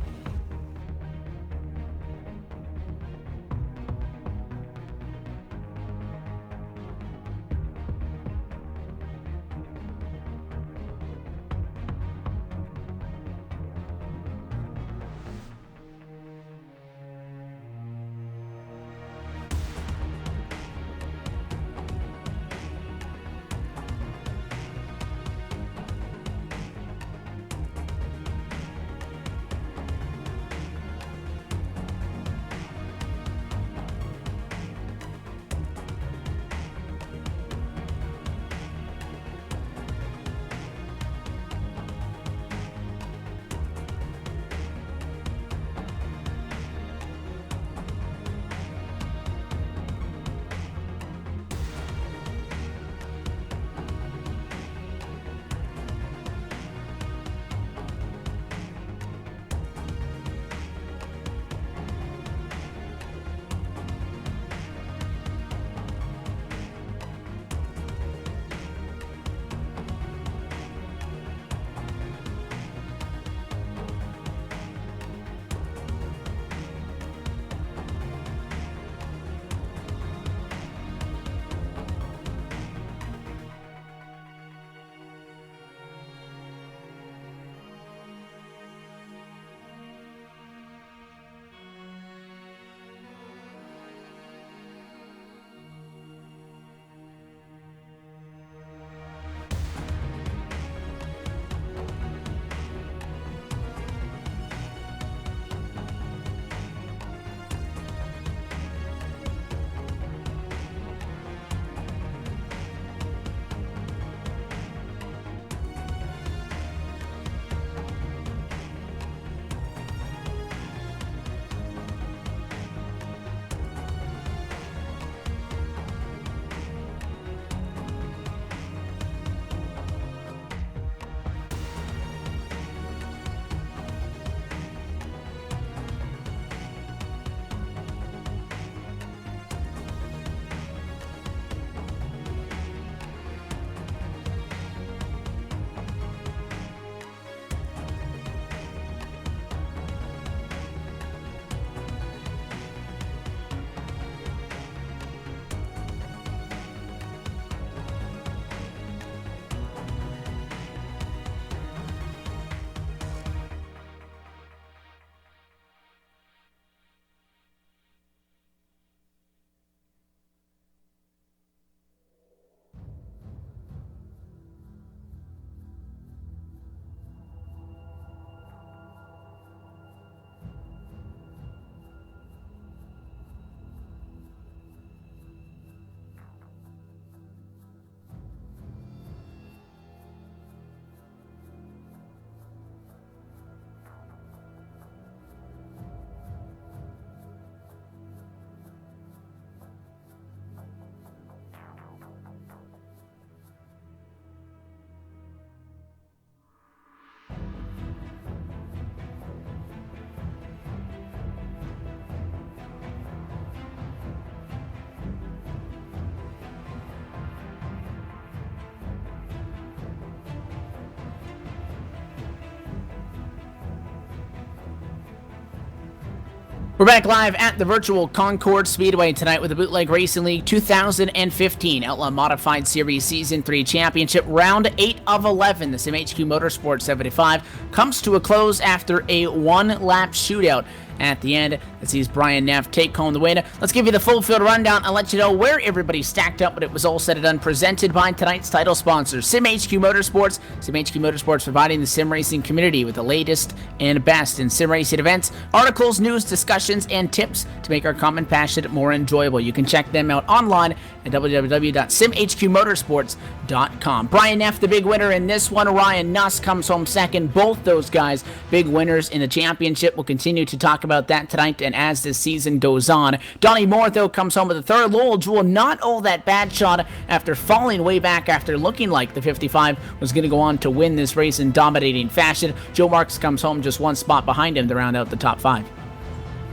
We're back live at the virtual Concord Speedway tonight with the Bootleg Racing League 2015 Outlaw Modified Series Season 3 Championship. Round 8 of 11, the SimHQ Motorsports 75, comes to a close after a one-lap shootout. At the end, it sees Brian Neff take home the win. Let's give you the full field rundown and let you know where everybody stacked up when it was all said and done. Presented by tonight's title sponsor, SimHQ Motorsports. SimHQ Motorsports providing the sim racing community with the latest and best in sim racing events, articles, news, discussions, and tips to make our common passion more enjoyable. You can check them out online at www.simhqmotorsports.com. Brian Neff, the big winner in this one. Ryan Nuss comes home second. Both those guys, big winners in the championship. We'll continue to talk about that tonight and as this season goes on. Donnie Moore, though, comes home with the third. Lowell Jewell, not all that bad shot after falling way back after looking like the 55 was going to go on to win this race in dominating fashion. Joe Marks comes home just one spot behind him to round out the top 5.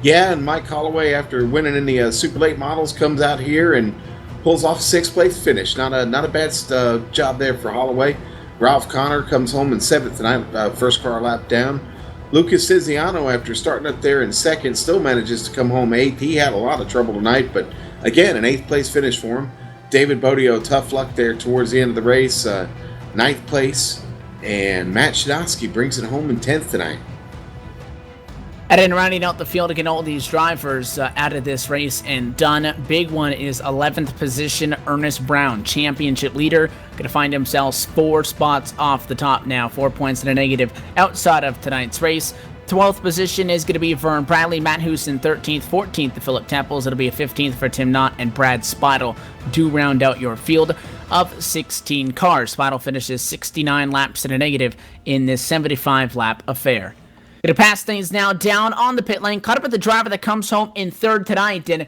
Yeah, and Mike Holloway, after winning in the Super Late Models, comes out here and pulls off a 6th place finish. Not a bad job there for Holloway. Ralph Connor comes home in 7th tonight, first car lap down. Lucas Tiziano, after starting up there in 2nd, still manages to come home 8th. He had a lot of trouble tonight, but again, an 8th place finish for him. David Bodio, tough luck there towards the end of the race, 9th place. And Matt Shadowski brings it home in 10th tonight. And then rounding out the field to get all these drivers out of this race and done. Big one is 11th position, Ernest Brown, championship leader. Going to find himself 4 spots off the top now, 4 points in a negative outside of tonight's race. 12th position is going to be Vern Bradley, Matt Houston 13th, 14th to Philip Temples. It'll be a 15th for Tim Knott and Brad Spidle to round out your field of 16 cars. Spidle finishes 69 laps in a negative in this 75-lap affair. Going to pass things now down on the pit lane. Caught up with the driver that comes home in 3rd tonight and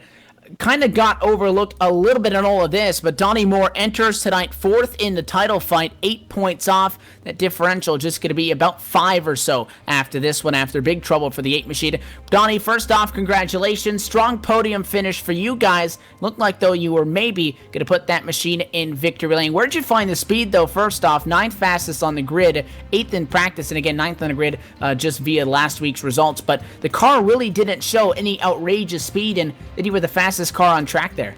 kind of got overlooked a little bit on all of this, but Donnie Moore enters tonight 4th in the title fight, 8 points off. That differential just going to be about 5 or so after this one, after big trouble for the 8 machine. Donnie, first off, congratulations. Strong podium finish for you guys. Looked like, though, you were maybe going to put that machine in victory lane. Where'd you find the speed, though, first off? 9th fastest on the grid, 8th in practice, and again, 9th on the grid just via last week's results. But the car really didn't show any outrageous speed, and that you were the fastest car on track there.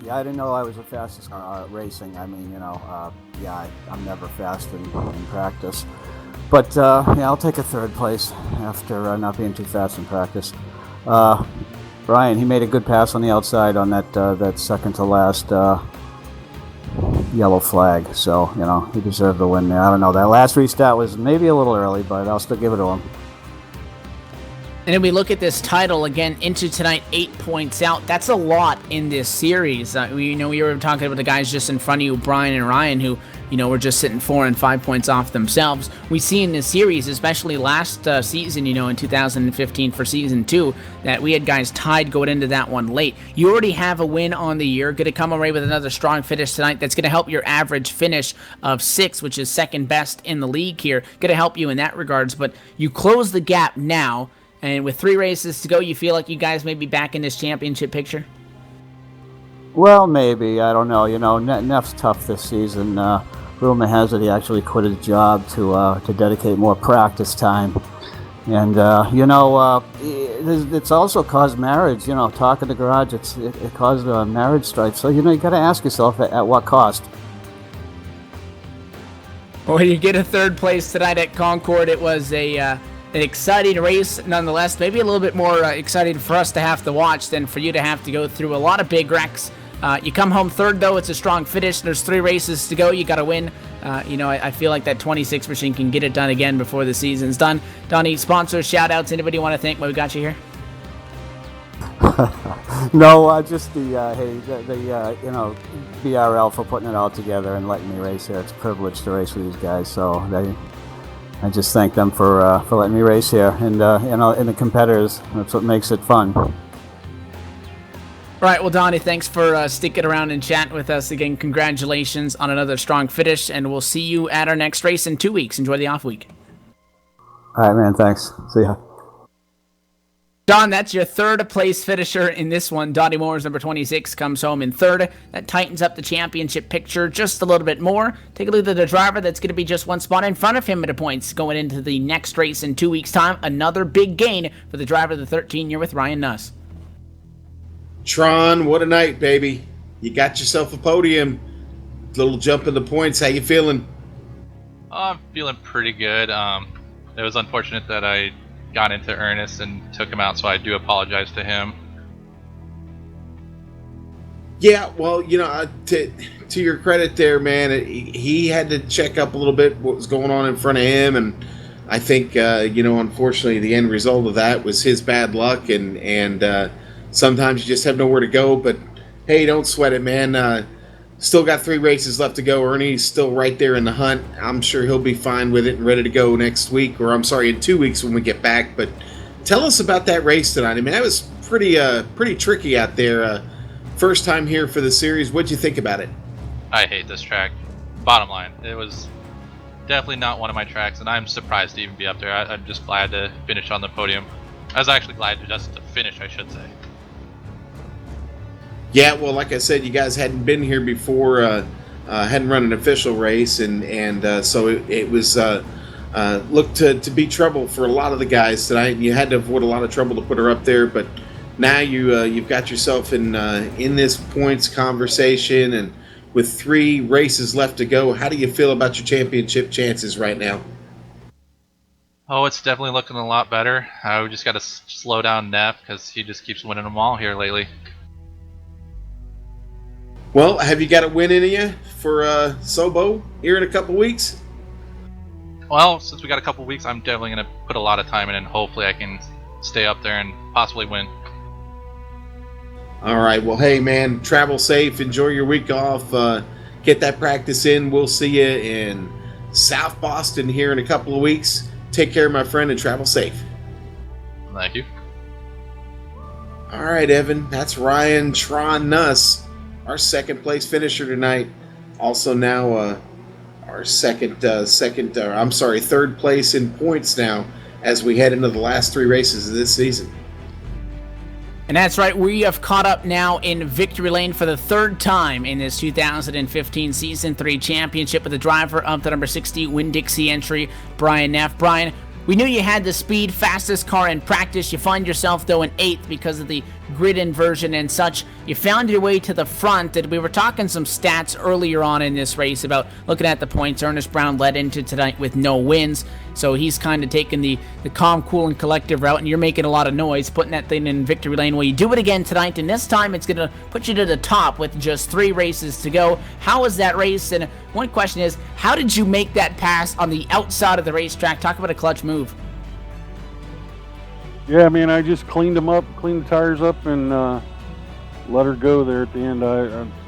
Yeah, I didn't know I was the fastest car racing. I mean, I'm never fast in practice. But, I'll take a 3rd place after not being too fast in practice. Brian, he made a good pass on the outside on that second to last yellow flag. So, he deserved the win there. I don't know, that last restart was maybe a little early, but I'll still give it to him. And then we look at this title again into tonight, 8 points out. That's a lot in this series. We were talking about the guys just in front of you, Brian and Ryan, who, were just sitting 4 and 5 points off themselves. We see in this series, especially last season, in 2015 for season 2, that we had guys tied going into that one late. You already have a win on the year. Going to come away with another strong finish tonight. That's going to help your average finish of 6, which is 2nd best in the league here. Going to help you in that regards. But you close the gap now. And with 3 races to go, you feel like you guys may be back in this championship picture? Well, maybe. I don't know. Neff's tough this season. Rumor has it he actually quit his job to dedicate more practice time. And, it's also caused marriage. Talk in the garage, it caused marriage strife. So, you got to ask yourself at what cost. Well, you get a 3rd place tonight at Concord. It was an exciting race nonetheless. Maybe a little bit more exciting for us to have to watch than for you to have to go through a lot of big wrecks. You come home 3rd, though. It's a strong finish. There's 3 races to go. You got to win. I feel like that 26 machine can get it done again before the season's done. Donnie, sponsors, shout-outs, anybody you want to thank while we got you here? No, just the BRL for putting it all together and letting me race here. It's a privilege to race with these guys, so I just thank them for letting me race here, and the competitors. That's what makes it fun. All right, well, Donnie, thanks for sticking around and chatting with us again. Congratulations on another strong finish, and we'll see you at our next race in 2 weeks. Enjoy the off week. All right, man. Thanks. See ya. Don, that's your third place finisher in this one. Dottie Moore's number 26 comes home in third. That tightens up the championship picture just a little bit more. Take a look at the driver that's going to be just one spot in front of him at the points going into the next race in 2 weeks' time. Another big gain for the driver of the 13 year with Ryan Nuss. Tron, what a night, baby. You got yourself a podium. Little jump in the points. How you feeling? I'm feeling pretty good. It was unfortunate that I got into Ernest and took him out, so I do apologize to him. Yeah, well, to your credit there, man, he had to check up a little bit what was going on in front of him, and I think, unfortunately, the end result of that was his bad luck, and sometimes you just have nowhere to go, but hey, don't sweat it, man. Still got 3 races left to go. Ernie's still right there in the hunt. I'm sure he'll be fine with it and ready to go next week, or I'm sorry, in 2 weeks when we get back. But tell us about that race tonight. I mean, that was pretty tricky out there. First time here for the series. What'd you think about it? I hate this track. Bottom line, it was definitely not one of my tracks, and I'm surprised to even be up there. I'm just glad to finish on the podium. I was actually glad just to finish, I should say. Yeah, well, like I said, you guys hadn't been here before, hadn't run an official race, and so it was looked to be trouble for a lot of the guys tonight. You had to avoid a lot of trouble to put her up there, but now you've got yourself in this points conversation, and with 3 races left to go, how do you feel about your championship chances right now? Oh, it's definitely looking a lot better. We just got to slow down Neff because he just keeps winning them all here lately. Well, have you got a win in you for Sobo here in a couple weeks? Well, since we got a couple weeks, I'm definitely going to put a lot of time in, and hopefully I can stay up there and possibly win. All right. Well, hey, man, travel safe. Enjoy your week off. Get that practice in. We'll see you in South Boston here in a couple of weeks. Take care, my friend, and travel safe. Thank you. All right, Evan. That's Ryan Tron Nuss, our second place finisher tonight. Also now our third place in points now as we head into the last 3 races of this season. And that's right, we have caught up now in victory lane for the 3rd time in this 2015 Season 3 championship with the driver of the number 60 Winn-Dixie entry, Brian Neff. Brian, we knew you had the speed, fastest car in practice. You find yourself, though, in 8th because of the grid inversion and such. You found your way to the front, and we were talking some stats earlier on in this race about looking at the points. Ernest Brown led into tonight with no wins, so he's kind of taking the calm, cool, and collective route, and you're making a lot of noise, putting that thing in victory lane. Well, you do it again tonight, and this time it's going to put you to the top with just 3 races to go. How was that race? And one question is, how did you make that pass on the outside of the racetrack? Talk about a clutch move. Yeah, man, I just cleaned the tires up, and let her go there at the end.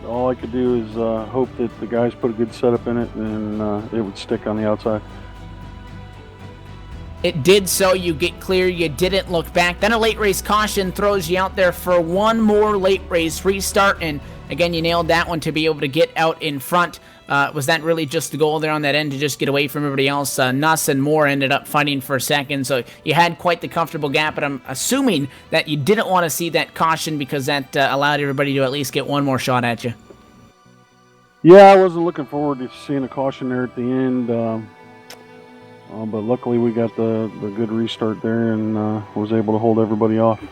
All I could do is hope that the guys put a good setup in it, and it would stick on the outside. It did so. You get clear. You didn't look back. Then a late race caution throws you out there for one more late race restart, and again, you nailed that one to be able to get out in front. Was that really just the goal there on that end to just get away from everybody else? Nuss and Moore ended up fighting for a second, so you had quite the comfortable gap, but I'm assuming that you didn't want to see that caution because that allowed everybody to at least get one more shot at you. Yeah, I wasn't looking forward to seeing a caution there at the end, but luckily we got the good restart there and was able to hold everybody off.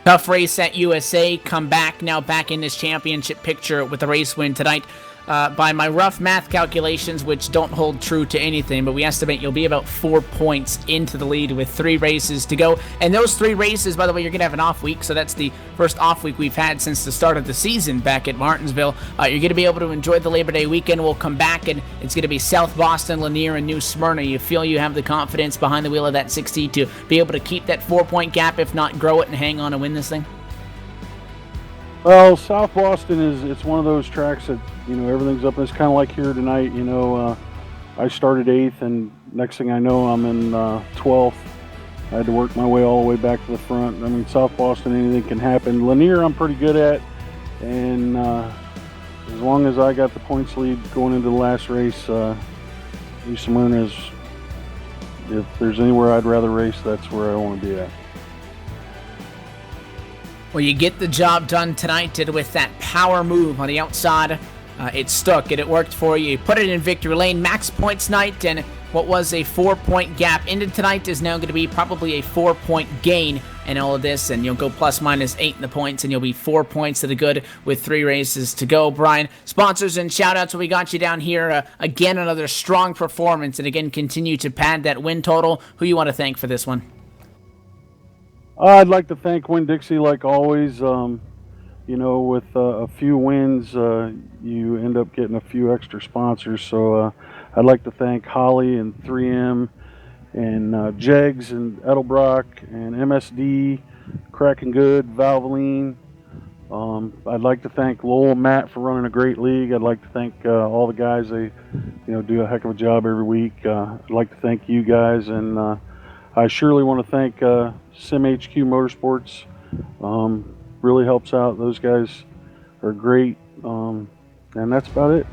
Tough race at USA, come back now back in this championship picture with the race win tonight. By my rough math calculations, which don't hold true to anything, but we estimate you'll be about 4 points into the lead with 3 races to go. And those 3 races, by the way, you're going to have an off week, so that's the first off week we've had since the start of the season back at Martinsville. You're going to be able to enjoy the Labor Day weekend. We'll come back, and it's going to be South Boston, Lanier, and New Smyrna. You feel you have the confidence behind the wheel of that 60 to be able to keep that 4-point gap, if not grow it and hang on and win this thing? Well, South Boston it's one of those tracks that, everything's up. It's kind of like here tonight, I started 8th, and next thing I know, I'm in 12th. I had to work my way all the way back to the front. I mean, South Boston, anything can happen. Lanier, I'm pretty good at, and as long as I got the points lead going into the last race, New Smyrna is, if there's anywhere I'd rather race, that's where I want to be at. Well, you get the job done tonight with that power move on the outside. It stuck and it worked for you. You put it in victory lane, max points night, and what was a 4-point gap into tonight is now going to be probably a 4-point gain in all of this, and you'll go ±8 in the points, and you'll be 4 points to the good with 3 races to go. Brian, sponsors and shout-outs, we got you down here. Again, another strong performance, and again, continue to pad that win total. Who you want to thank for this one? I'd like to thank Winn-Dixie like always. With a few wins, you end up getting a few extra sponsors. So I'd like to thank Holly and 3M and Jegs and Edelbrock and MSD, Cracking Good, Valvoline. I'd like to thank Lowell and Matt for running a great league. I'd like to thank all the guys. They, do a heck of a job every week. I'd like to thank you guys, and I surely want to thank SimHQ Motorsports. Really helps out. Those guys are great, and that's about it.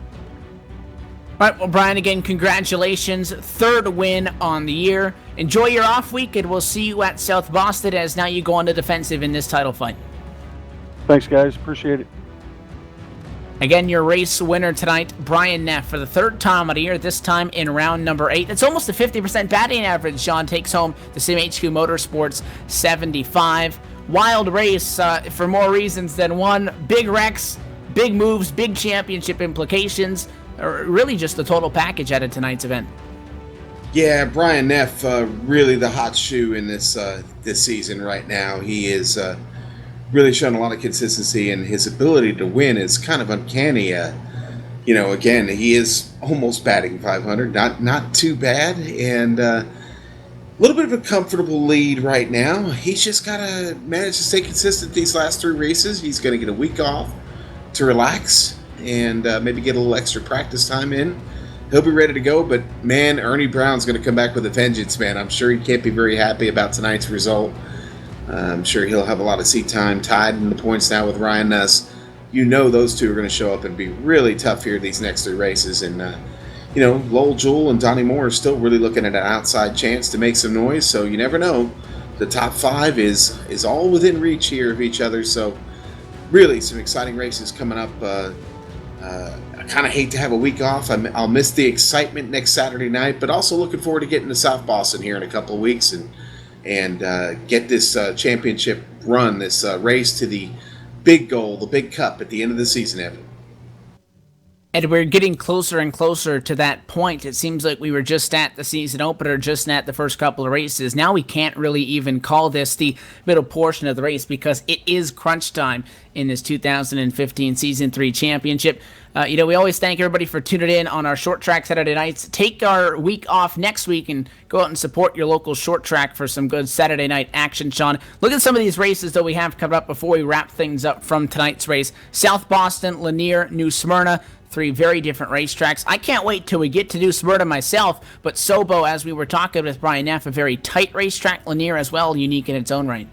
All right, well, Brian, again, congratulations. 3rd win on the year. Enjoy your off week, and we'll see you at South Boston as now you go on the defensive in this title fight. Thanks, guys. Appreciate it. Again, your race winner tonight, Brian Neff, for the 3rd time of the year, this time in round number 8. That's almost a 50% batting average. Sean takes home the SimHQ Motorsports 75. Wild race for more reasons than one. Big wrecks, big moves, big championship implications, or really just the total package out of tonight's event. Yeah, Brian Neff, really the hot shoe in this season right now. He is really shown a lot of consistency, and his ability to win is kind of uncanny. Again, he is almost batting 500, not too bad, and a little bit of a comfortable lead right now. He's just got to manage to stay consistent these last 3 races. He's going to get a week off to relax and maybe get a little extra practice time in. He'll be ready to go, but man, Ernie Brown's going to come back with a vengeance, man. I'm sure he can't be very happy about tonight's result. I'm sure he'll have a lot of seat time tied in the points now with Ryan Nuss. Those two are going to show up and be really tough here these next 3 races, and Lowell Jewell and Donnie Moore are still really looking at an outside chance to make some noise, so you never know. The top 5 is all within reach here of each other, so really some exciting races coming up. I kind of hate to have a week off. I'll miss the excitement next Saturday night, but also looking forward to getting to South Boston here in a couple of weeks and get this championship run, this race to the big goal, the big cup at the end of the season, Evan. And we're getting closer and closer to that point. It seems like we were just at the season opener, just at the first couple of races. Now we can't really even call this the middle portion of the race because it is crunch time in this 2015 Season 3 Championship. We always thank everybody for tuning in on our short track Saturday nights. Take our week off next week and go out and support your local short track for some good Saturday night action, Sean. Look at some of these races that we have coming up before we wrap things up from tonight's race. South Boston, Lanier, New Smyrna. 3 very different racetracks. I can't wait till we get to New Smyrna myself, but Sobo, as we were talking with Brian Neff, a very tight racetrack. Lanier as well, unique in its own right.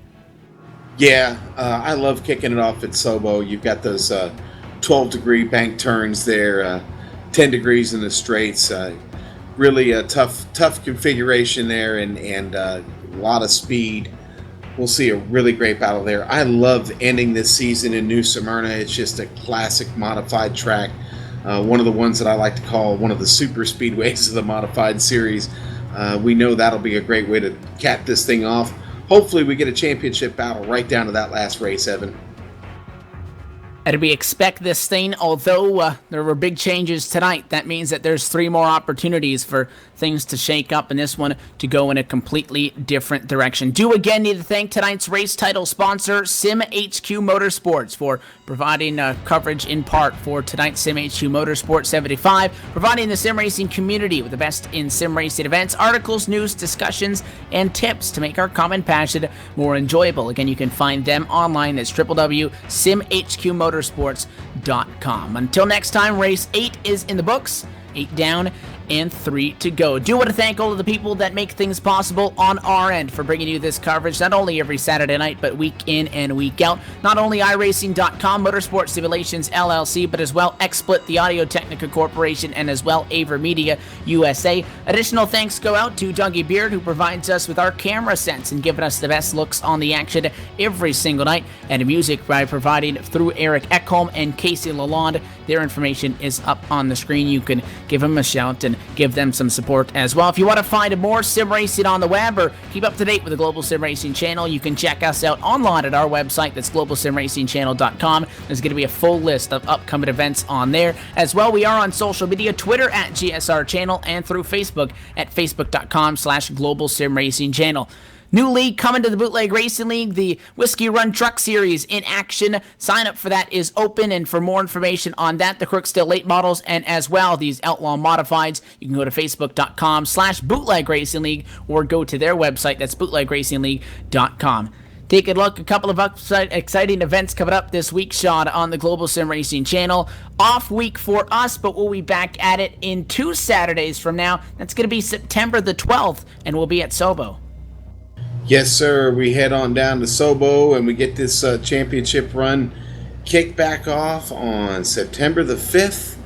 Yeah, I love kicking it off at Sobo. You've got those 12-degree bank turns there, 10 degrees in the straights. Really a tough configuration there, and a lot of speed. We'll see a really great battle there. I love ending this season in New Smyrna. It's just a classic modified track. One of the ones that I like to call one of the super speedways of the modified series. We know that'll be a great way to cap this thing off. Hopefully we get a championship battle right down to that last race, Evan. And we expect this thing, although there were big changes tonight, that means that there's 3 more opportunities for things to shake up and this one to go in a completely different direction. Do again need to thank tonight's race title sponsor, SimHQ Motorsports, for providing coverage in part for tonight's SimHQ Motorsports 75, providing the sim racing community with the best in sim racing events, articles, news, discussions, and tips to make our common passion more enjoyable. Again, you can find them online at www.simhqmotorsports.com. Until next time, race 8 is in the books, 8 down and 3 to go. Do want to thank all of the people that make things possible on our end for bringing you this coverage, not only every Saturday night, but week in and week out. Not only iRacing.com, Motorsport Simulations LLC, but as well XSplit, the Audio Technica Corporation, and as well Aver Media USA. Additional thanks go out to Dougie Beard, who provides us with our camera sets and giving us the best looks on the action every single night, and music by providing through Eric Ekholm and Casey Lalonde. Their information is up on the screen. You can give them a shout and give them some support as well. If you want to find more sim racing on the web or keep up to date with the Global Sim Racing channel, you can check us out online at our website. That's globalsimracingchannel.com. There's going to be a full list of upcoming events on there. As well, we are on social media, Twitter at GSR Channel, and through Facebook at facebook.com/Global Sim Racing Channel. New league coming to the Bootleg Racing League, the Whiskey Run Truck Series in action. Sign up for that is open, and for more information on that, the Crooksdale late models, and as well these Outlaw modifieds, you can go to facebook.com/Bootleg Racing League or go to their website. That's bootlegracingleague.com. Take a look, a couple of exciting events coming up this week, Sean, on the Global Sim Racing channel. Off week for us, but we'll be back at it in 2 Saturdays from now. That's going to be September the 12th, and we'll be at Sobo. Yes, sir. We head on down to Sobo and we get this championship run kicked back off on September the 5th.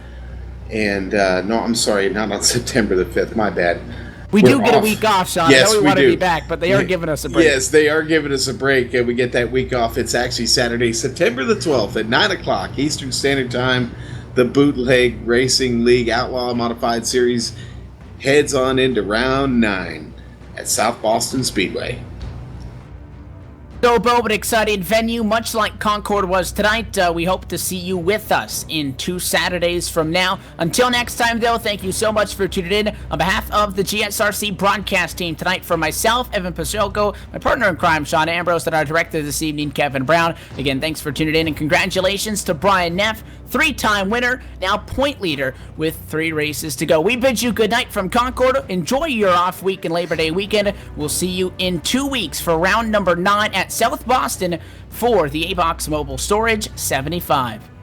And, no, I'm sorry, not on September the 5th. My bad. We do get a week off, Sean. Yes, I know we want do. to be back, but they are giving us a break. Yes, they are giving us a break, and we get that week off. It's actually Saturday, September the 12th at 9 o'clock Eastern Standard Time. The Bootleg Racing League Outlaw Modified Series heads on into round 9 at South Boston Speedway. Sobo, but exciting venue, much like Concord was tonight. We hope to see you with us in 2 Saturdays from now. Until next time, though, thank you so much for tuning in. On behalf of the GSRC broadcast team tonight, for myself, Evan Pasilko, my partner in crime, Sean Ambrose, and our director this evening, Kevin Brown. Again, thanks for tuning in, and congratulations to Brian Neff, 3-time winner, now point leader with 3 races to go. We bid you good night from Concord. Enjoy your off week and Labor Day weekend. We'll see you in 2 weeks for round number 9 at South Boston for the A-Box Mobile Storage 75.